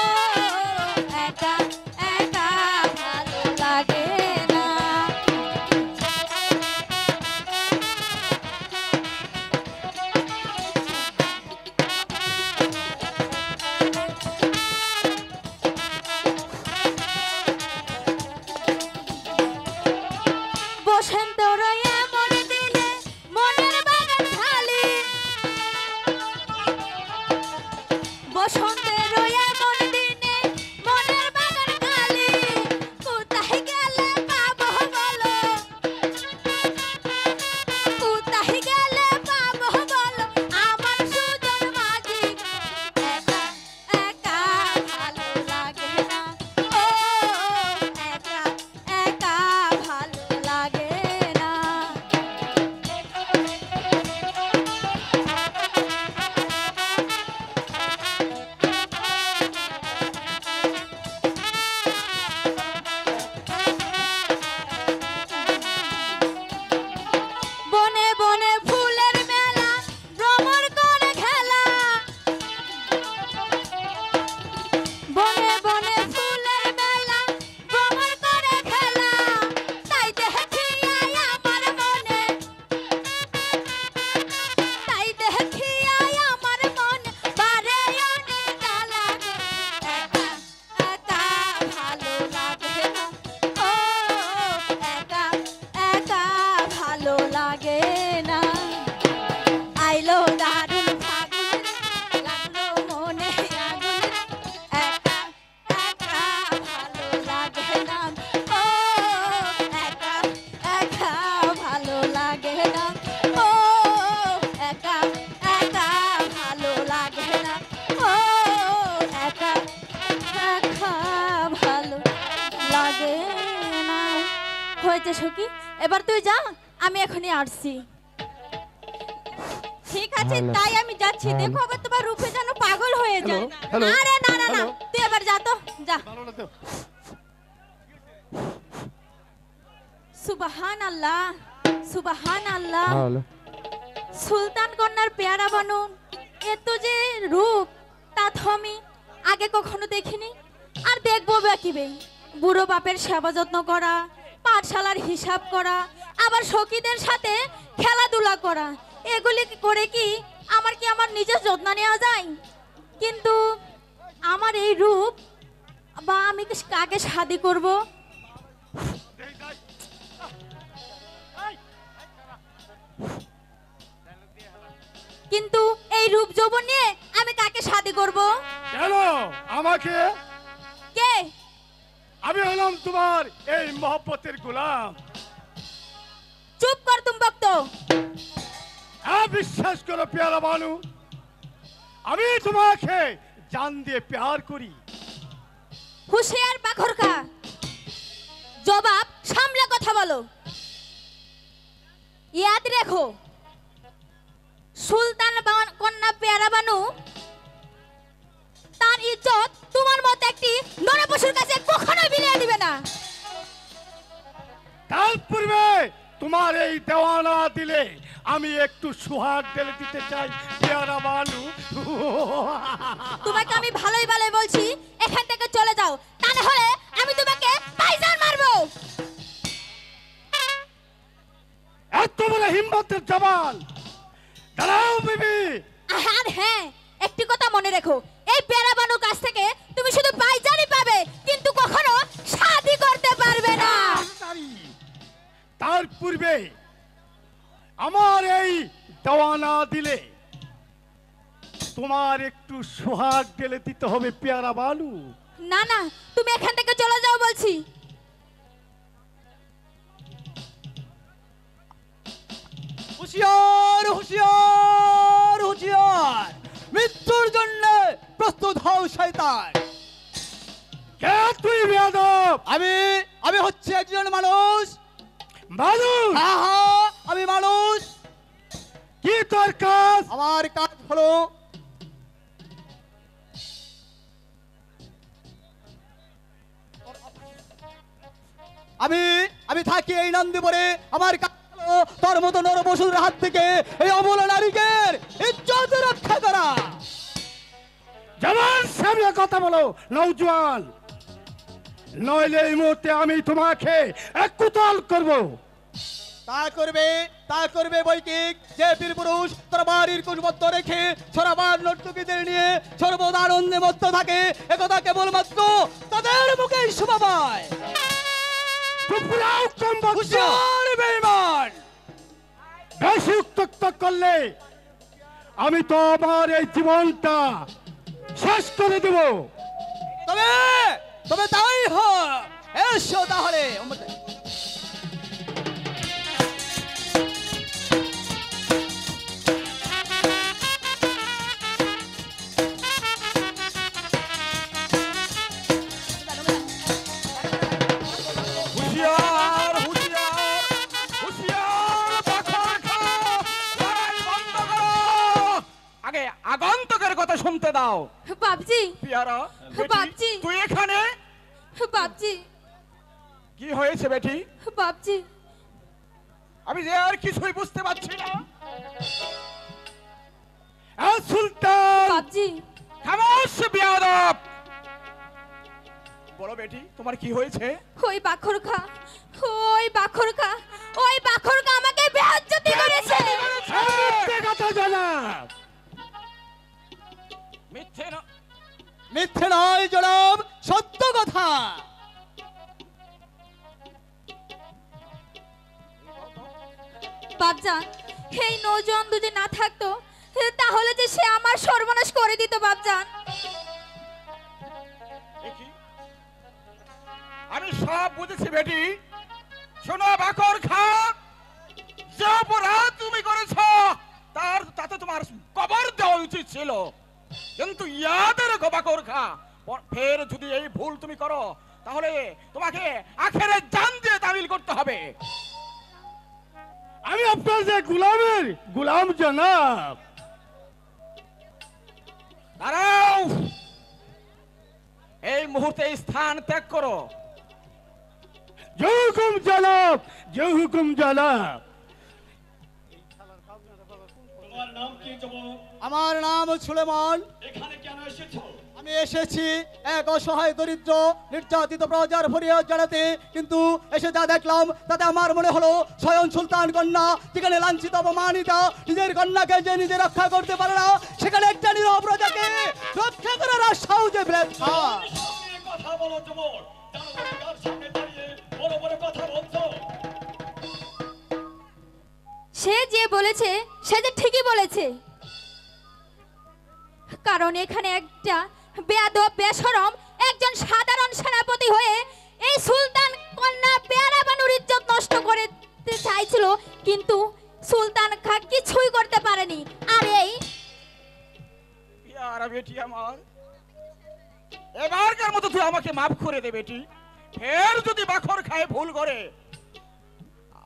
হয়েছে সখী, এবার তুই যা, আমি এখনই আসছি। ঠিক আছে, তাই আমি যাচ্ছি। দেখো আবার তোমার রূপে যেন পাগল হয়ে যায়। আরে না না না, তুই এবার যা তো, যা। সুবহান আল্লাহ, সুবহান আল্লাহ। সুলতান কন্যার পেয়ারা বানু, এত যে রূপ তা তো আমি আগে কখনো দেখিনি, আর দেখবো বা কিবে। বুড়ো বাপের সেবা যত্ন করা, পাঠশালার হিসাব করা, আবার সখীদের সাথে খেলাধুলা করা, এগুলি করে কি আমার নিজের যত্ন নেওয়া যায়? কিন্তু আমার এই রূপ বা আমি কাকে শাদি করব? কিন্তু এই রূপ যৌবন নিয়ে আমি কাকে শাদি করব? কেন আমাকে? কে? আমি হলাম তোমার এই মহব্বতের গোলাম। চুপ কর তুম ভক্ত। বিশ্বাস করো পেয়ারা বানু, আমি তোমাকে জান দিয়ে প্যার করি। হুশিয়ার বাখরখা, জবাব সামলে কথা বলো। ইয়াদ রেখো, সুলতান কন্যা পেয়ারা বানু তার ইজ্জত তোমার মতো একটি নরপশুর কাছে কখনোই বিলিয়ে দিবে না। কাল পূর্বে তোমার এই দেওয়ানা দিলে আমি একটু সুহাগ ঢেলে দিতে চাই পেয়ারা বানু। তোমাকে আমি ভালোই ভালোই বলছি, এখান থেকে চলে যাও, তা না হলে আমি তোমাকে পাইজান মারবো। এত বড় হিম্মতের জবান! দাঁড়াও বিবি। আর হ্যাঁ, একটি কথা মনে রেখো, এই পেয়ারা বানুর কাছ থেকে তুমি শুধু পাইজানই পাবে, কিন্তু কখনো শাদি করতে পারবে না। তার পূর্বে আমার এই দেওয়ানা দিলে তোমার একটু সোহাগ ঢেলে দিতে হবে পেয়ারা বানু। না না, তুমি এখান থেকে চলে যাও বলছি। হুঁশিয়ার হুঁশিয়ার হুঁশিয়ার, মৃত্যুর জন্য প্রস্তুত হও শয়তান। কে তুই বেয়াদব? আমি হচ্ছে একজন মানুষ। মানুষ? হ্যাঁ হ্যাঁ, আমি মানুষ। কি তোর কাজ? আমার কাজ হলো আমি থাকি এই নন্দীপুরে। আমার কাজ হলো তোর মতো নরপশুর হাত থেকে এই অবলা নারীকে ইজ্জত রক্ষা করা। জবান সামনে কথা বলো নওজোয়ান, নইলে এই মুহূর্তে আমি তোমাকে এককুতল করব। তা করবে বৈকিক। যে বীর পুরুষ তার বাড়ির কুশবদ্ধ রেখে সরাবার নর্তকীদের নিয়ে সর্বদা আনন্দে মত্ত থাকে, একথা কেবলমাত্র তাদের মুখেই শোভা পায়। বেশি উত্তক্ত করলে আমি তো আমার এই জীবনটা শেষ করে দেব। তবে তাই হোক, এসো তাহলে। হুঁশিয়ার হুঁশিয়ার হুঁশিয়ার, বাখরখা, লড়াই বন্ধ করো। আগে আগন্তুকের কথা শুনতে দাও। বাপজি, পেয়ারা বাপজি, তুই এখানে? বাপজি, কি হয়েছে বেটি? বাপজি, আমি যে আর কিছুই বুঝতে পারছি না। সুলতান! বাপজি, খামোশ বেয়াদব! বলো বেটি, তোমার কি হয়েছে? ওই বাখরখা আমাকে বেইজ্জতি করেছে। মিথ্যে কথা জানা। মিথ্যে নয় জনাব, সত্য কথা। বাপজান, এই নৌজন যদি না থাকতো তাহলে যে সে আমার সর্বনাশ করে দিত। বাপজান, আমি সব বুঝেছি বেটি। শোনো বাখরখা, যে অপরাধ তুমি করেছ তাতে তোমার কবর দেওয়া উচিত ছিল, কিন্তু ইয়াদের বাখরখা, ফের যদি এই ভুল তুমি করো তাহলে তোমাকে আখেরে জান দিয়ে তামিল করতে হবে। আমি আপনার যে গুলাম জনাব। দাঁড়াও, এই মুহূর্তে স্থান ত্যাগ করো। যে হুকুম জনাব, যে হুকুম জনাব। তোমার নাম কি যুবক? আমার নাম সুলেমান। এখানে কেন এসেছো? আমি এসেছি এক অসহায় দরিদ্র নির্যাতিত প্রজার ফরিয়াদ জানাতে, কিন্তু এসে যা দেখলাম তাতে আমার মনে হলো স্বয়ং সুলতান কন্যা যেখানে লাঞ্ছিত অপমানিতা, নিজের কন্যাকে যে নিজে রক্ষা করতে পারে না, সেখানে একটা নিরীহ প্রজাকে রক্ষা করার আশাও যে বৃথা। সামনে কথা বলো যুবক, জানো তুমি কার সামনে দাঁড়িয়ে বড় বড় কথা বলছো? সে যে বলেছে সে যে ঠিকই বলেছে, কারণ এখানে একটা বেয়াদব বেশরম একজন সাধারণ সেনাপতি হয়ে এই সুলতান কন্যা পেয়ারা বানুর ইজ্জত নষ্ট করতে চাইছিল, কিন্তু সুলতান খা কিছুই করতে পারেনি। আর এই পেয়ারা বেটি আমার, এবারকার মতো তুই আমাকে মাফ করে দে বেটি। ফের যদি বাখর খায় ভুল করে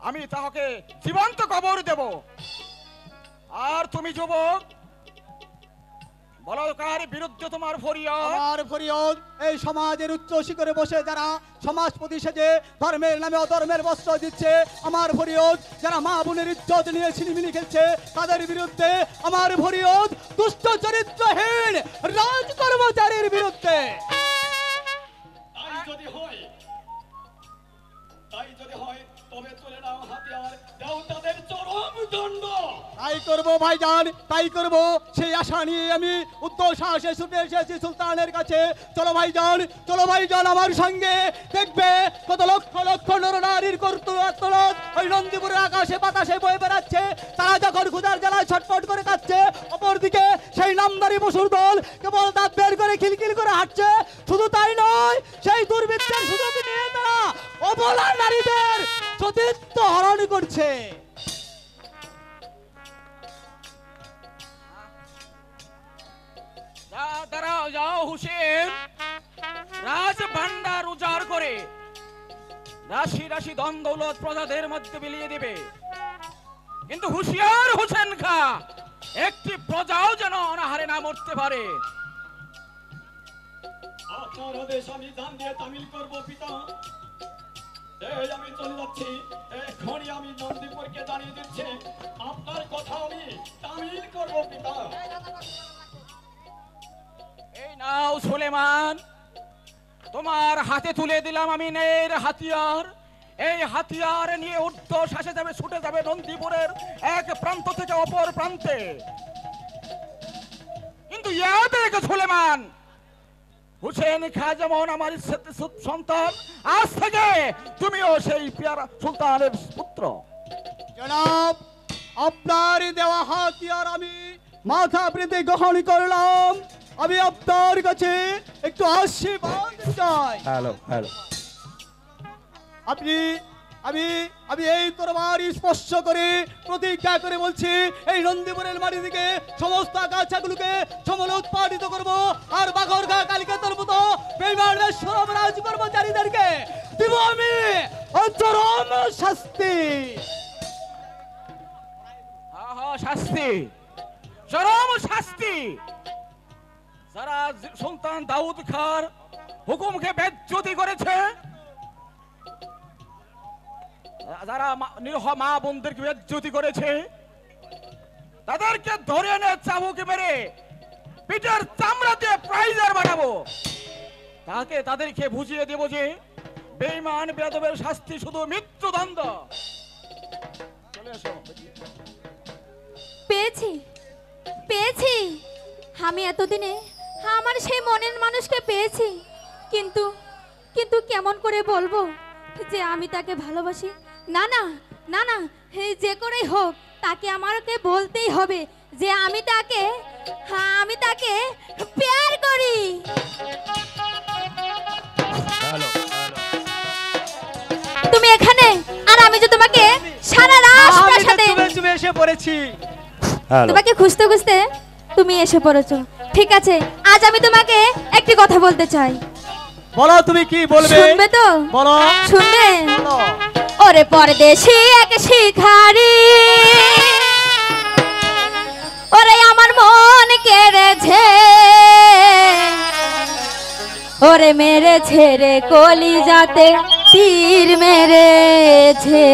আমি তাহাকে জীবন্ত কবর দেব। আর তুমি যুবক বলো, কার বিরুদ্ধে তোমার ফরিয়াদ? আমার ফরিয়াদ এই সমাজের উচ্চ শিখরে বসে যারা সমাজপতি সেজে ধর্মের নামে অধর্মের বস্ত্র দিচ্ছে, আমার ফরিয়াদ যারা মা বোনের ইজ্জত নিয়ে ছিনিমিনি খেলছে তাদের বিরুদ্ধে। আমার ফরিয়াদ দুষ্ট চরিত্রহীন রাজ কর্মচারীর বিরুদ্ধে। তাই যদি হয় তবে তুলে নাও হাতিয়ার, দাও তাদের চরম দণ্ড। তাই করব ভাইজান, তাই করব। সেই আশা নিয়ে আমি উদ্যোগ সাহসে ছুটে এসেছি সুলতানের কাছে। চলো ভাইজান, চলো ভাইজান আমার সঙ্গে। দেখবে কত লক্ষ লক্ষ নরনারীর কর্তব্য ওই নন্দীপুরের আকাশে বাতাসে বয়ে বেড়াচ্ছে। তারা যখন ক্ষুধার জ্বালায় ছটফট করে কাচ্ছে, অপরদিকে সেই নামদারি পশুর দল কেবল দাঁত বের করে খিলখিল করে হাঁটছে। শুধু তাই নয়, সেই দুর্বৃত্তের সুযোগ নিয়ে তারা অবলা নারীদের সতীত্ব হরণ করছে। দাঁড়াও, যাও হুসেন, রাজ ভান্ডার উজাড় করে রাশি রাশি ধন দৌলত প্রজাদের মধ্যে বিলিয়ে দিবে, কিন্তু হুশিয়ার হোসেন খা, একটি প্রজাও যেন অনাহারে না মরতে পারে। আপনার আদেশ আমি জান দিয়ে তামিল করব পিতা। এই আমি চলে যাচ্ছি, এখনই আমি নন্দীপুরকে জানিয়ে দিচ্ছি আপনার কথা আমি তামিল করব পিতা। এই নাও সুলেমান, তোমার হাতে তুলে দিলাম আমি নের হাতিয়ার। এই হাতিয়ার নিয়ে ঊর্ধ্ব শ্বাসে যাবে, ছুটে যাবে নন্দীপুরের এক প্রান্ত থেকে অপর প্রান্তে। কিন্তু ইয়াদ রেখো সুলেমান, হুসেন খা যেমন আমার সন্তান, আজ থেকে তুমিও সেই পেয়ারা সুলতানের পুত্র। জনাব, আপনার দেওয়া হাতিয়ার আমি মাথা পেতে গ্রহণ করলাম। আমি আপনার কাছে একটু আশীর্বাদ চাই। আপনি আমি আমি এই তরবারি স্পর্শ করে প্রতিজ্ঞা করে বলছি, এই নন্দীপুরের মাটি থেকে সমস্ত আগাছাগুলোকে সমলে উৎপাদিত করব। আর বাঘরগা কালিকাতার মতো বেঈমান বেশরম রাজ কর্মচারীদেরকে দিব আমি চরম শাস্তি। শাস্তি, চরম শাস্তি। যারা সুলতান দাউদ খার হুকুমকে বেজ্জতি করেছে, যারা নিরহ মা বোনদেরকে বেজ্জতি করেছে, তাদেরকে ধরে এনে চাবুক মেরে পিঠের চামড়া দিয়ে প্রাইজার বানাবো। তাদেরকে বুঝিয়ে দেব যে বেঈমান বেয়াদবের শাস্তি শুধু মৃত্যুদণ্ড। চলে এসো। পেয়েছি পেয়েছি, আমি এতদিনে আমার সেই মনের মানুষকে পেয়েছি, কিন্তু কিন্তু কেমন করে বলবো যে আমি তাকে ভালোবাসি? না না না না, যে করেই হোক তাকে আমাকে বলতেই হবে যে আমি তাকে প্যার করি। তুমি এখানে, আর আমি যে তোমাকে সারা রাত প্রাসাদে এসে পড়েছি। তোমাকে খুঁজতে খুঁজতে তুমি এসে পড়েছো। ঠিক আছে, আজ আমি তোমাকে একটি কথা বলতে চাই। বলো তুমি কি বলবে? শুনবে তো? বলো। শুনবে? বলো। ওরে পরদেশি এক শিখারি, ওরে আমার মন কেড়েছে, ওরে মেরেছে রে কলিজাতে তীর মেরেছে।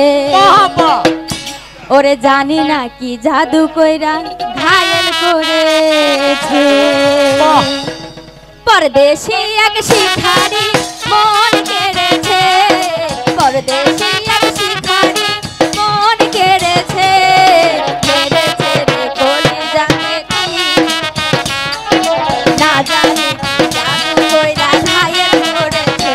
ওরে জানি না কি জাদু কইরা ঘায়েল করেছে। পরদেশি এক শিখারি মন কেড়েছে, পরদেশি এক শিখারি মন কেড়েছে, মেরেছে রে কলিজাতে তীর, না জানি কি জাদু কইরা ঘায়েল করেছে।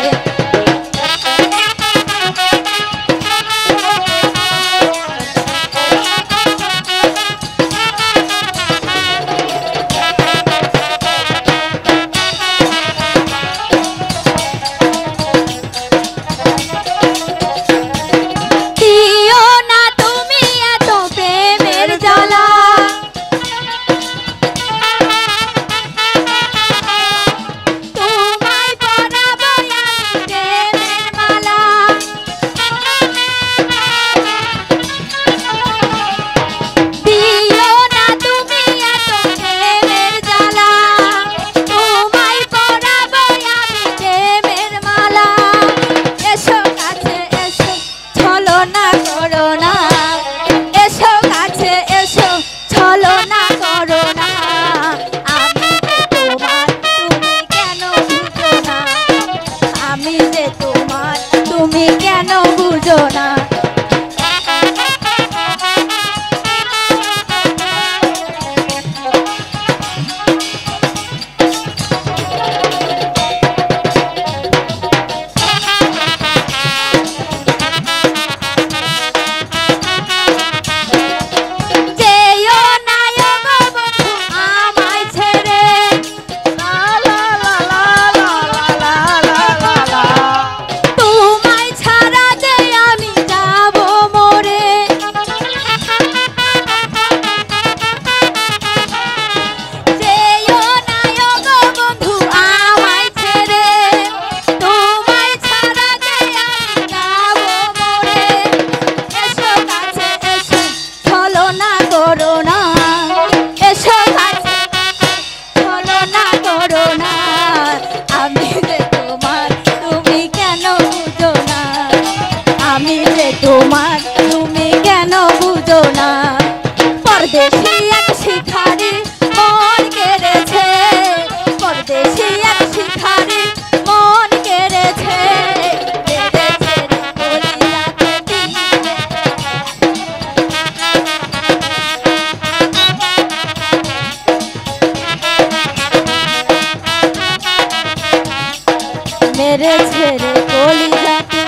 মেরেছে রে কলিজাতে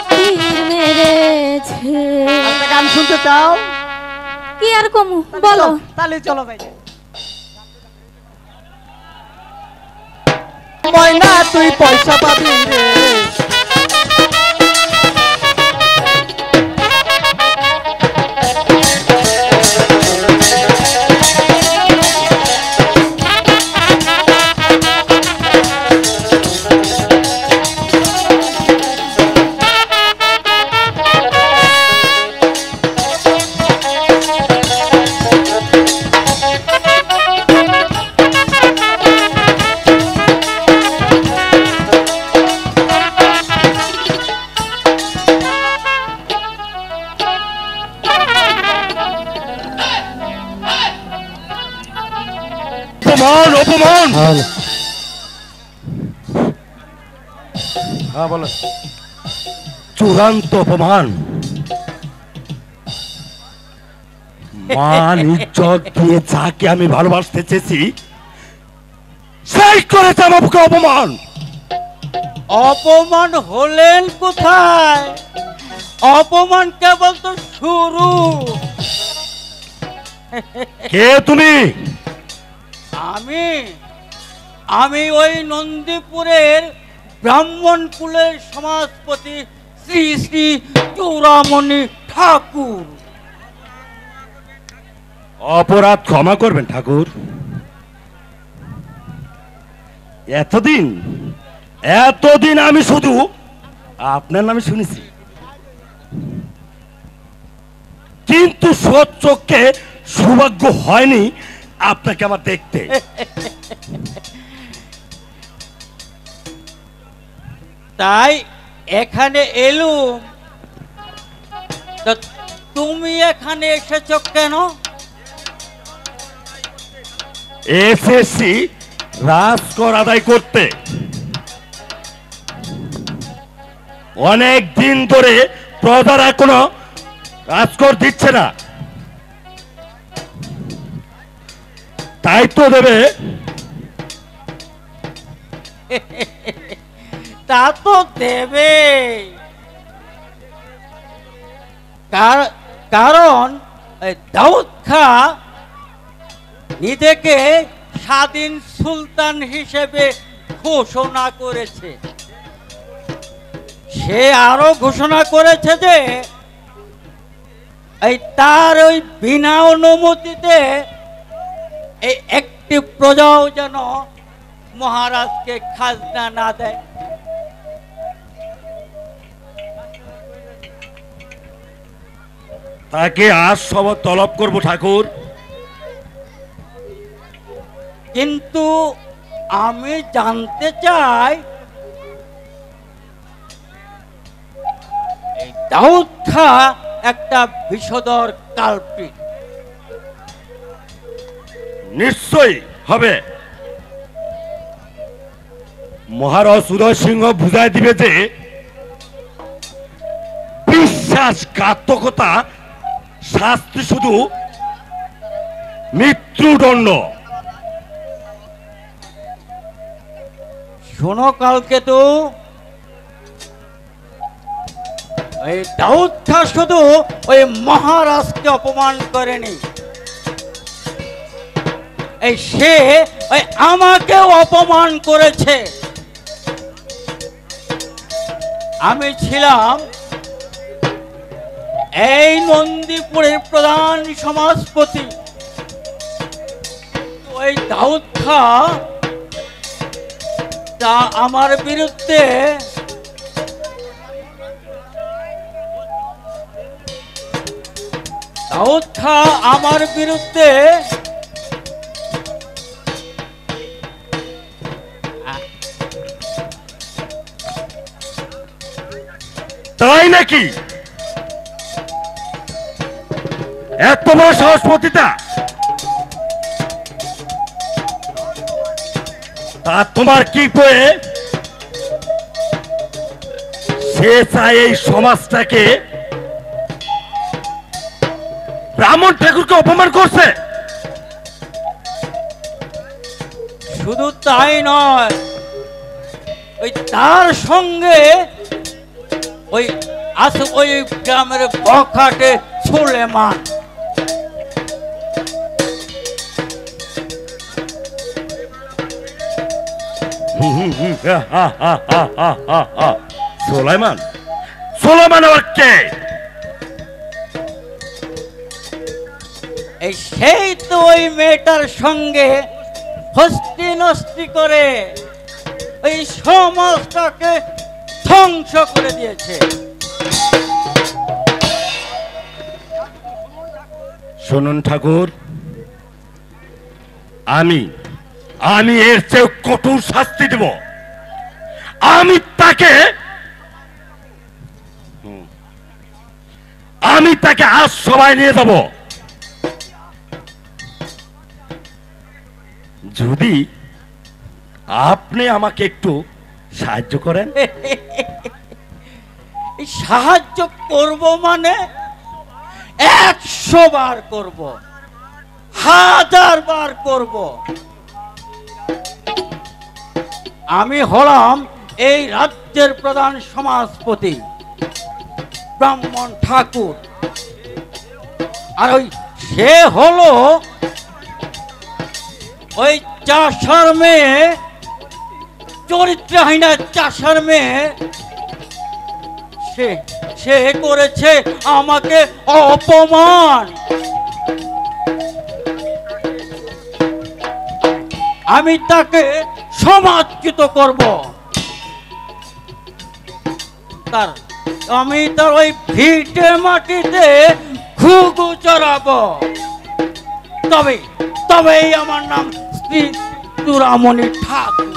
তীর মেরেছে। একটা গান শুনতে চাও? কি আর কমু বলো। তাহলে চলো ভাই। ময়না তুই পয়সা পাবি রে, অপমান অপমান। হ্যাঁ বলো। চূড়ান্ত অপমান, মান ইজ্জত দিয়ে যাকে আমি ভালোবাসতে চেয়েছি সেই করেছে আমাকে অপমান। অপমান হলেন কোথায়? অপমান কেবল তো শুরু। কে তুমি? আমি আমি ওই নন্দীপুরের ব্রাহ্মণ কুলের সমাজপতি শ্রী শ্রী চূড়ামণি ঠাকুর। অপরাধ ক্ষমা করবেন ঠাকুর। এতদিন এতদিন আমি শুধু আপনার নামে শুনেছি, কিন্তু চোখে সৌভাগ্য হয়নি আপনাকে আমার দেখতে। তাই এখানে এলুম। তা তুমি এখানে এসেছো কেন? এসেছি রাজকর আদায় করতে। অনেক দিন ধরে প্রজারা কোনো রাজকর দিচ্ছে না, তাই তো দেবে। তা তো দেবে, কারণ দাউদ খা নিজেকে স্বাধীন সুলতান হিসেবে ঘোষণা করেছে। সে আরো ঘোষণা করেছে যে তার ওই বিনা অনুমতিতে এই একটি প্রজাও যেন মহারাজকে খাজনা না দেয়। তাকে আজ সব তলব করব ঠাকুর। কিন্তু আমি জানতে চাই এই দাউদ খা একটা বিষধর কালপ্রিট। নিশ্চয়ই হবে। মহারাজ উদয় সিংহ বুঝাই দিবে যে বিশ্বাসঘাতকতা শাস্তি শুধু মৃত্যুদণ্ড। শোনো কালকেতু, ওই দাউদ খা শুধু ওই মহারাজকে অপমান করেনি, এই সে ওই আমাকেও অপমান করেছে। আমি ছিলাম এই নন্দীপুরের প্রধান সমাজপতি। ওই দাউদ খা তা আমার বিরুদ্ধে দাউদ খা আমার বিরুদ্ধে তাই নাকি? এত বড় সাহসপতিতা! তা তোমার কি করে সে চায় এই সমাজটাকে ব্রাহ্মণ ঠাকুরকে অপমান করছে? শুধু তাই নয়, ওই তার সঙ্গে ওই আছে ওই গ্রামের বখাটে সুলেমান। সুলাইমান? সুলাইমান আবার কে? এই সেই তো ওই মেয়েটার সঙ্গে হস্তি নস্তি করে ওই সমাজটাকে ধ্বংস করে দিয়েছে। শুনুন ঠাকুর, আমি এর চেয়ে কঠোর শাস্তি দেব। আমি তাকে আজ সবাই নিয়ে যাব। যদি আপনি আমাকে একটু সাহায্য করেন। সাহায্য করব মানে 100 বার করব, 1000 বার করব। আমি হলাম এই রাজ্যের প্রধান সমাজপতি ব্রাহ্মণ ঠাকুর, আর ওই সে হলো ওই চাষার মেয়ে, চরিত্রহীনা চাষার মেয়ে। সে করেছে আমাকে অপমান। আমি তাকে সমাজচ্যুত করব। আমি তার ওই ভিটে মাটিতে ঘুঘু চড়াবো। তবেই আমার নাম শ্রী চূড়ামণি ঠাকুর।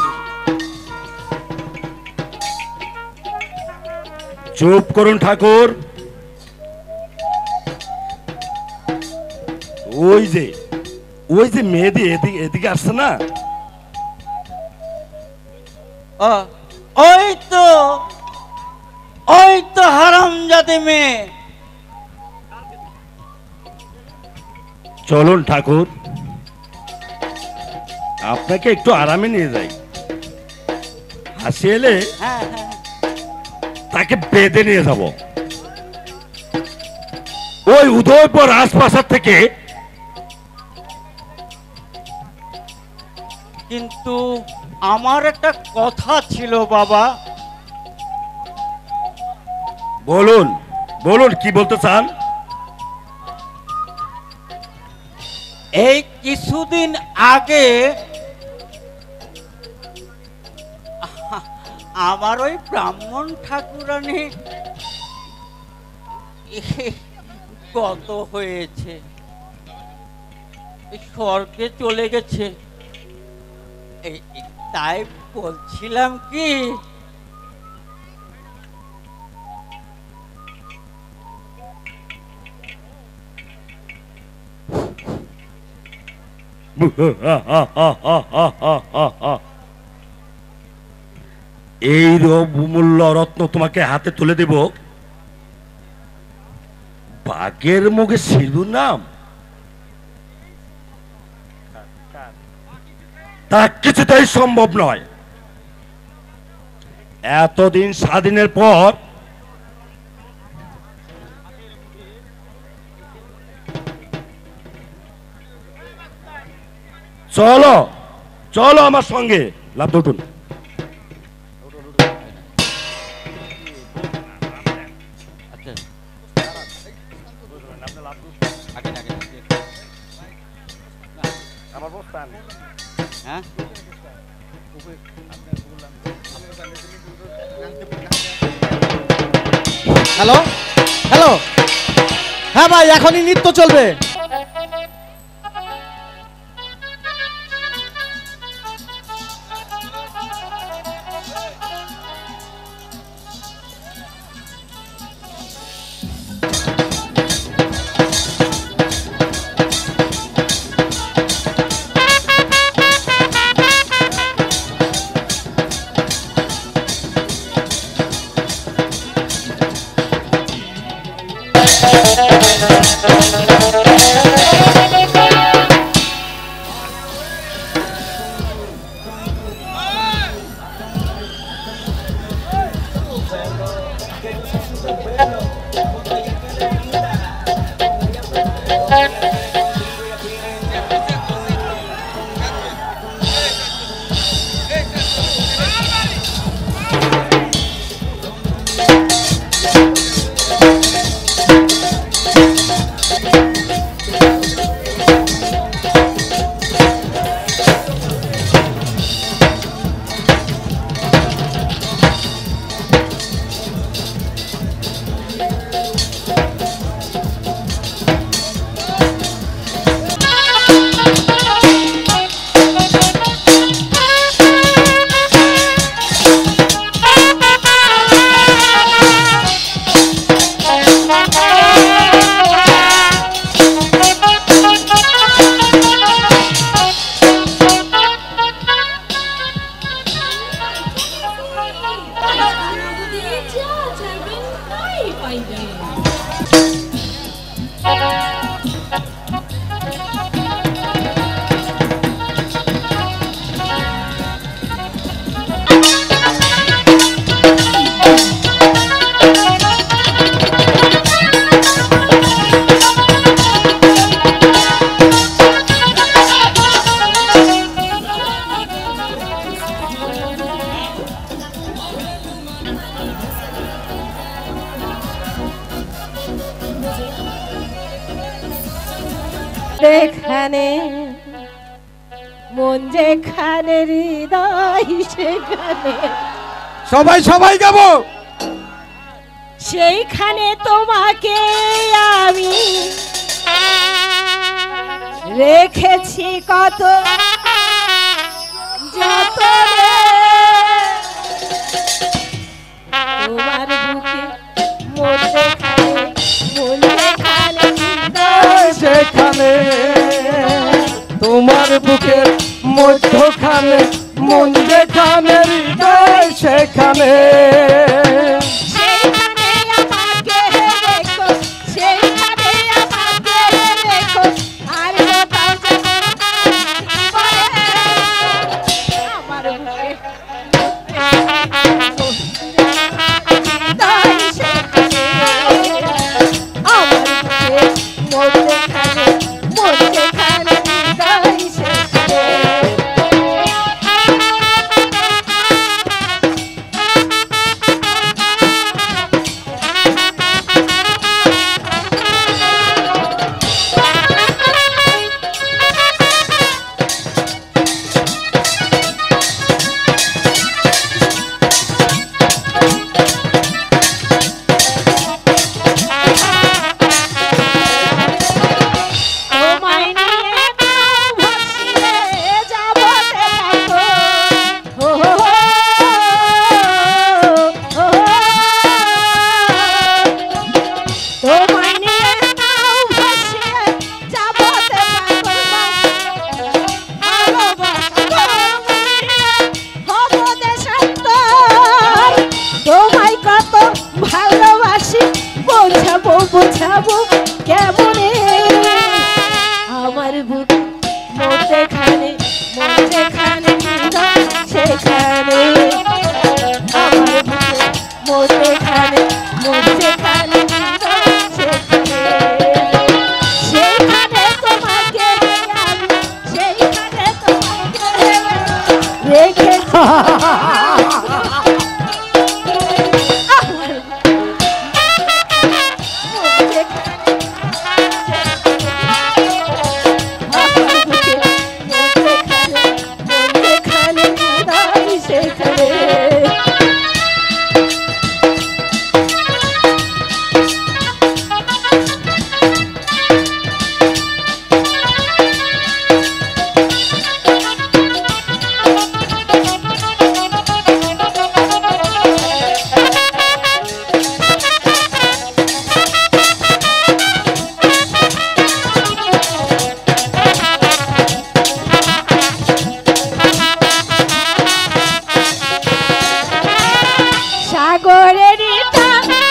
চুপ করুন ঠাকুর। ওই যে মেয়েদি এদিকে আসছে না? ওই তো হারামজাদে মেয়ে। চলুন ঠাকুর, আপনাকে একটু আরামে নিয়ে যাই। হাসি এলে তাকে বেঁধে নিয়ে যাব ওই উদয়পুর রাজপ্রাসাদ থেকে। কিন্তু আমার একটা কথা ছিল বাবা। বলুন বলুন, কি বলতে চান? এই কিছুদিন আগে আমার ওই ব্রাহ্মণ ঠাকুরানী গত হয়েছে, স্বর্গে চলে গেছে। তাই বলছিলাম কি, এই বহুমূল্য রত্ন তোমাকে হাতে তুলে দেব, বাঘের মুখে সিঁদুর নাম, তা কিছুতেই সম্ভব নয়। এতদিন স্বাধীনের পর চলো চলো আমার সঙ্গে। লাভ উঠুন। হ্যালো হ্যালো, হ্যাঁ ভাই, এখনই নৃত্য চলবে। যেখানে মন যেখানে হৃদয় সেখানে। সবাই সবাই গাবো। সেইখানে তোমাকে আমি রেখেছি কত যতনে, তোমার বুকে মধ্যেখানে সেখানে তোমার বুকের মধ্যখানে মন যেখানে হৃদয় সেখানে সেইখানে আমাকে রেখো, সেইখানে আমাকে রেখো, আর কোথাও যেন আমার বুকে হৃদয় সেখানে, আমার বুকে মধ্যেখানে হৃদয় সেখানে। তোমায় নিয়ে নাও ভাসিয়ে যাব দেখো, ও তোমায় নিয়ে নাও ভাসিয়ে যাব দেখো, হব দেশান্তর, তোমায় কত ভালোবাসি বোঝাবো বোঝাবো কেমনে, আমার বুক মধ্যেখানে হৃদয় সেখানে, আমার বুক মধ্যেখানে হৃদয় সেখানে, সেইখানে তোমাকে আমি, সেইখানে তোমাকে রেখেছি। সাগরের টানে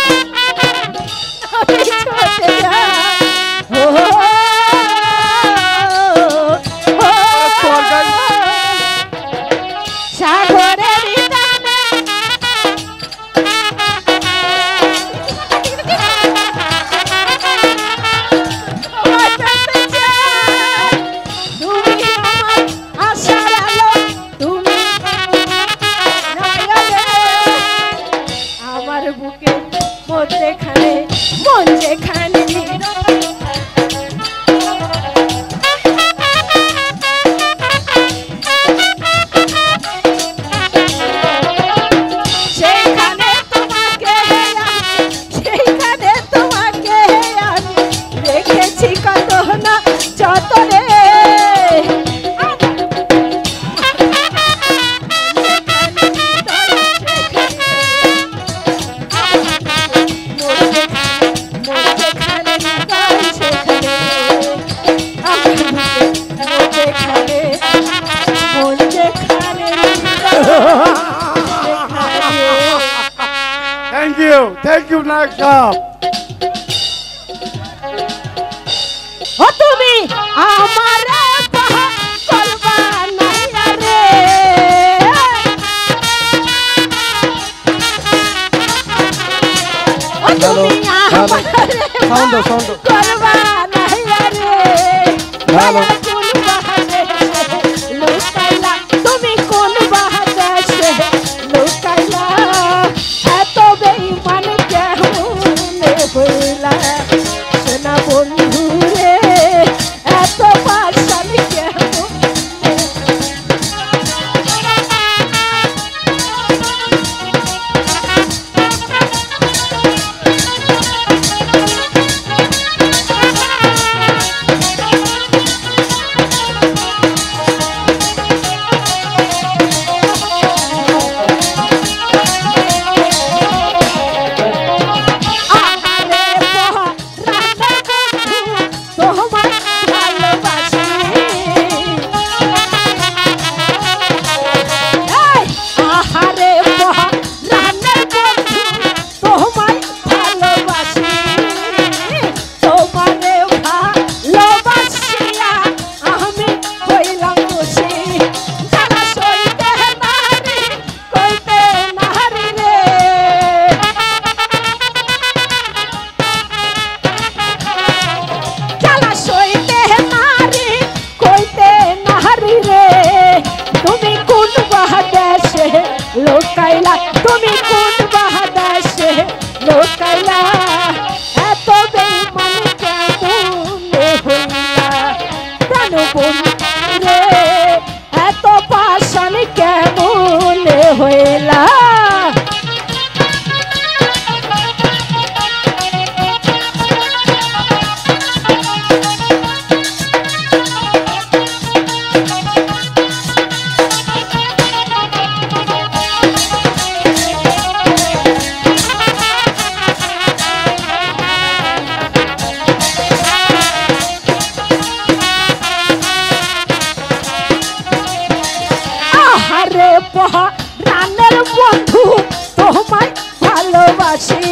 আমি ছুটে যাই, সাগরের টানে তুমি আমার আশার আলো, তুমি আমার বুকের মধ্যেখানে মন যেখানে সেইখানে তোমাকে আমি, সেইখানে তোমাকে আমি রেখেছি কত না যতনে, থ্যাংক ইউ নায়ক সাহেব। ও তুমি আমার কলবা নাইয়া রে, ও তুমি আমার কলবা নাইয়া রে, ভালো কোন বাহাতে লুকাইলা, তুমি কোন বাহাতে লুকাইলা, এত বেঈমান কেমনে হইলা সোনা বন্ধু রে, এত পাশান কেমনে। লোকাইলা এত বেঈমান কেমনে হইলা প্রাণ বন্ধু রে এত পাষাণ কেমনে হইলা রানের বন্ধু তোমায় ভালোবাসি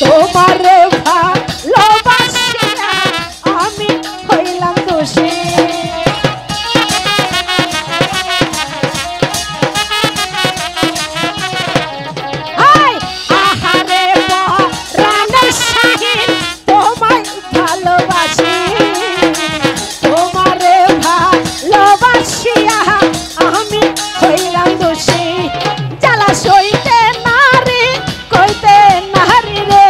তোমারে ভালোবাসি আমি হইলাম দোষী আহারে রানের শাহিন তোমায় ভালোবাসি তোমারে ভালোবাসিয়া আমি হইলাম দোষী জ্বালা সইতে নারী কইতে নারী রে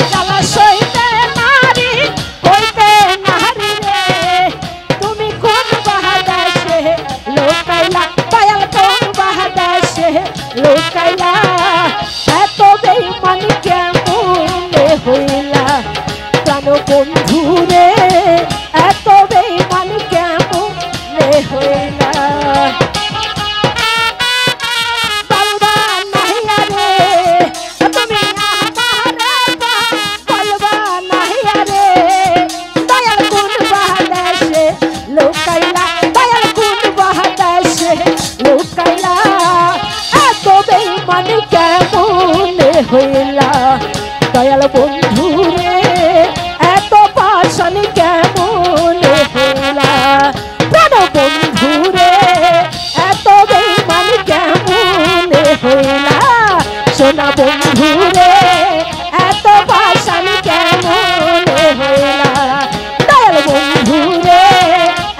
জ্বালা সইতে নারী কইতে নারী রে তুমি কোন বাহাদাসে লোকাইলা দয়াল কোন বাহাদাসে লোকাইলা এত বেঈমান কেমনে হইলা প্রাণ বন্ধু রে এত বেঈমান কেমনে হইলা বলবা নাহিয়া রে তুমি আমারে বলবা নাহিয়া রে দয়াল কোন বাহাদাসে লোকাইলা দয়াল কোন বাহাদাসে লোকাইলা এত বেঈমান কেমনে হইলা দয়াল বন্ধু রে এত পাষাণ কেমনে হইলা প্রাণ বন্ধু রে এত বেঈমান কেমনে হইলা সোনা বন্ধু রে এত পাষাণ কেমনে হইলা দয়াল বন্ধু রে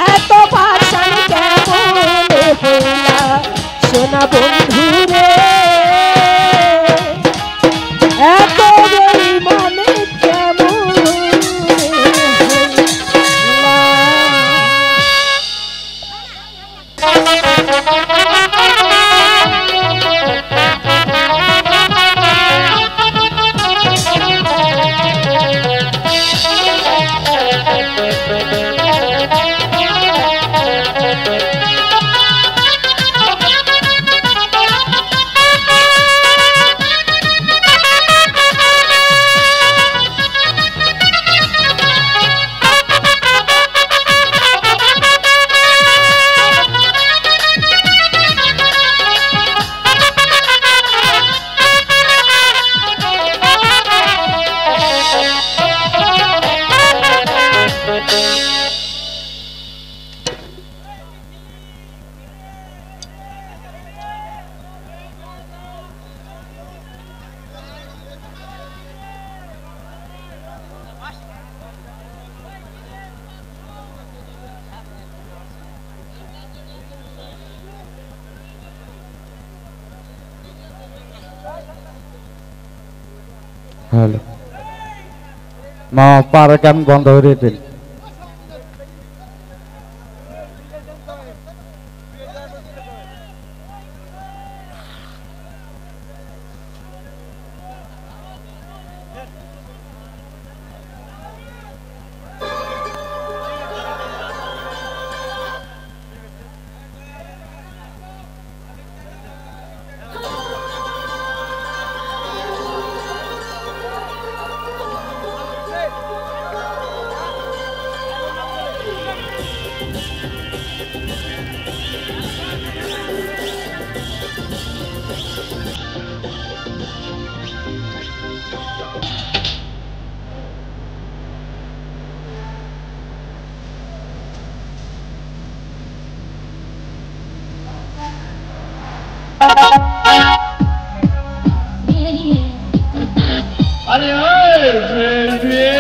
এত পাষাণ কেমনে হইলা সোনা বন্ধু রে এত বেঈমান কেমনে হ্যালো মা পার কেমন বন্ধ হয়ে দিন अरे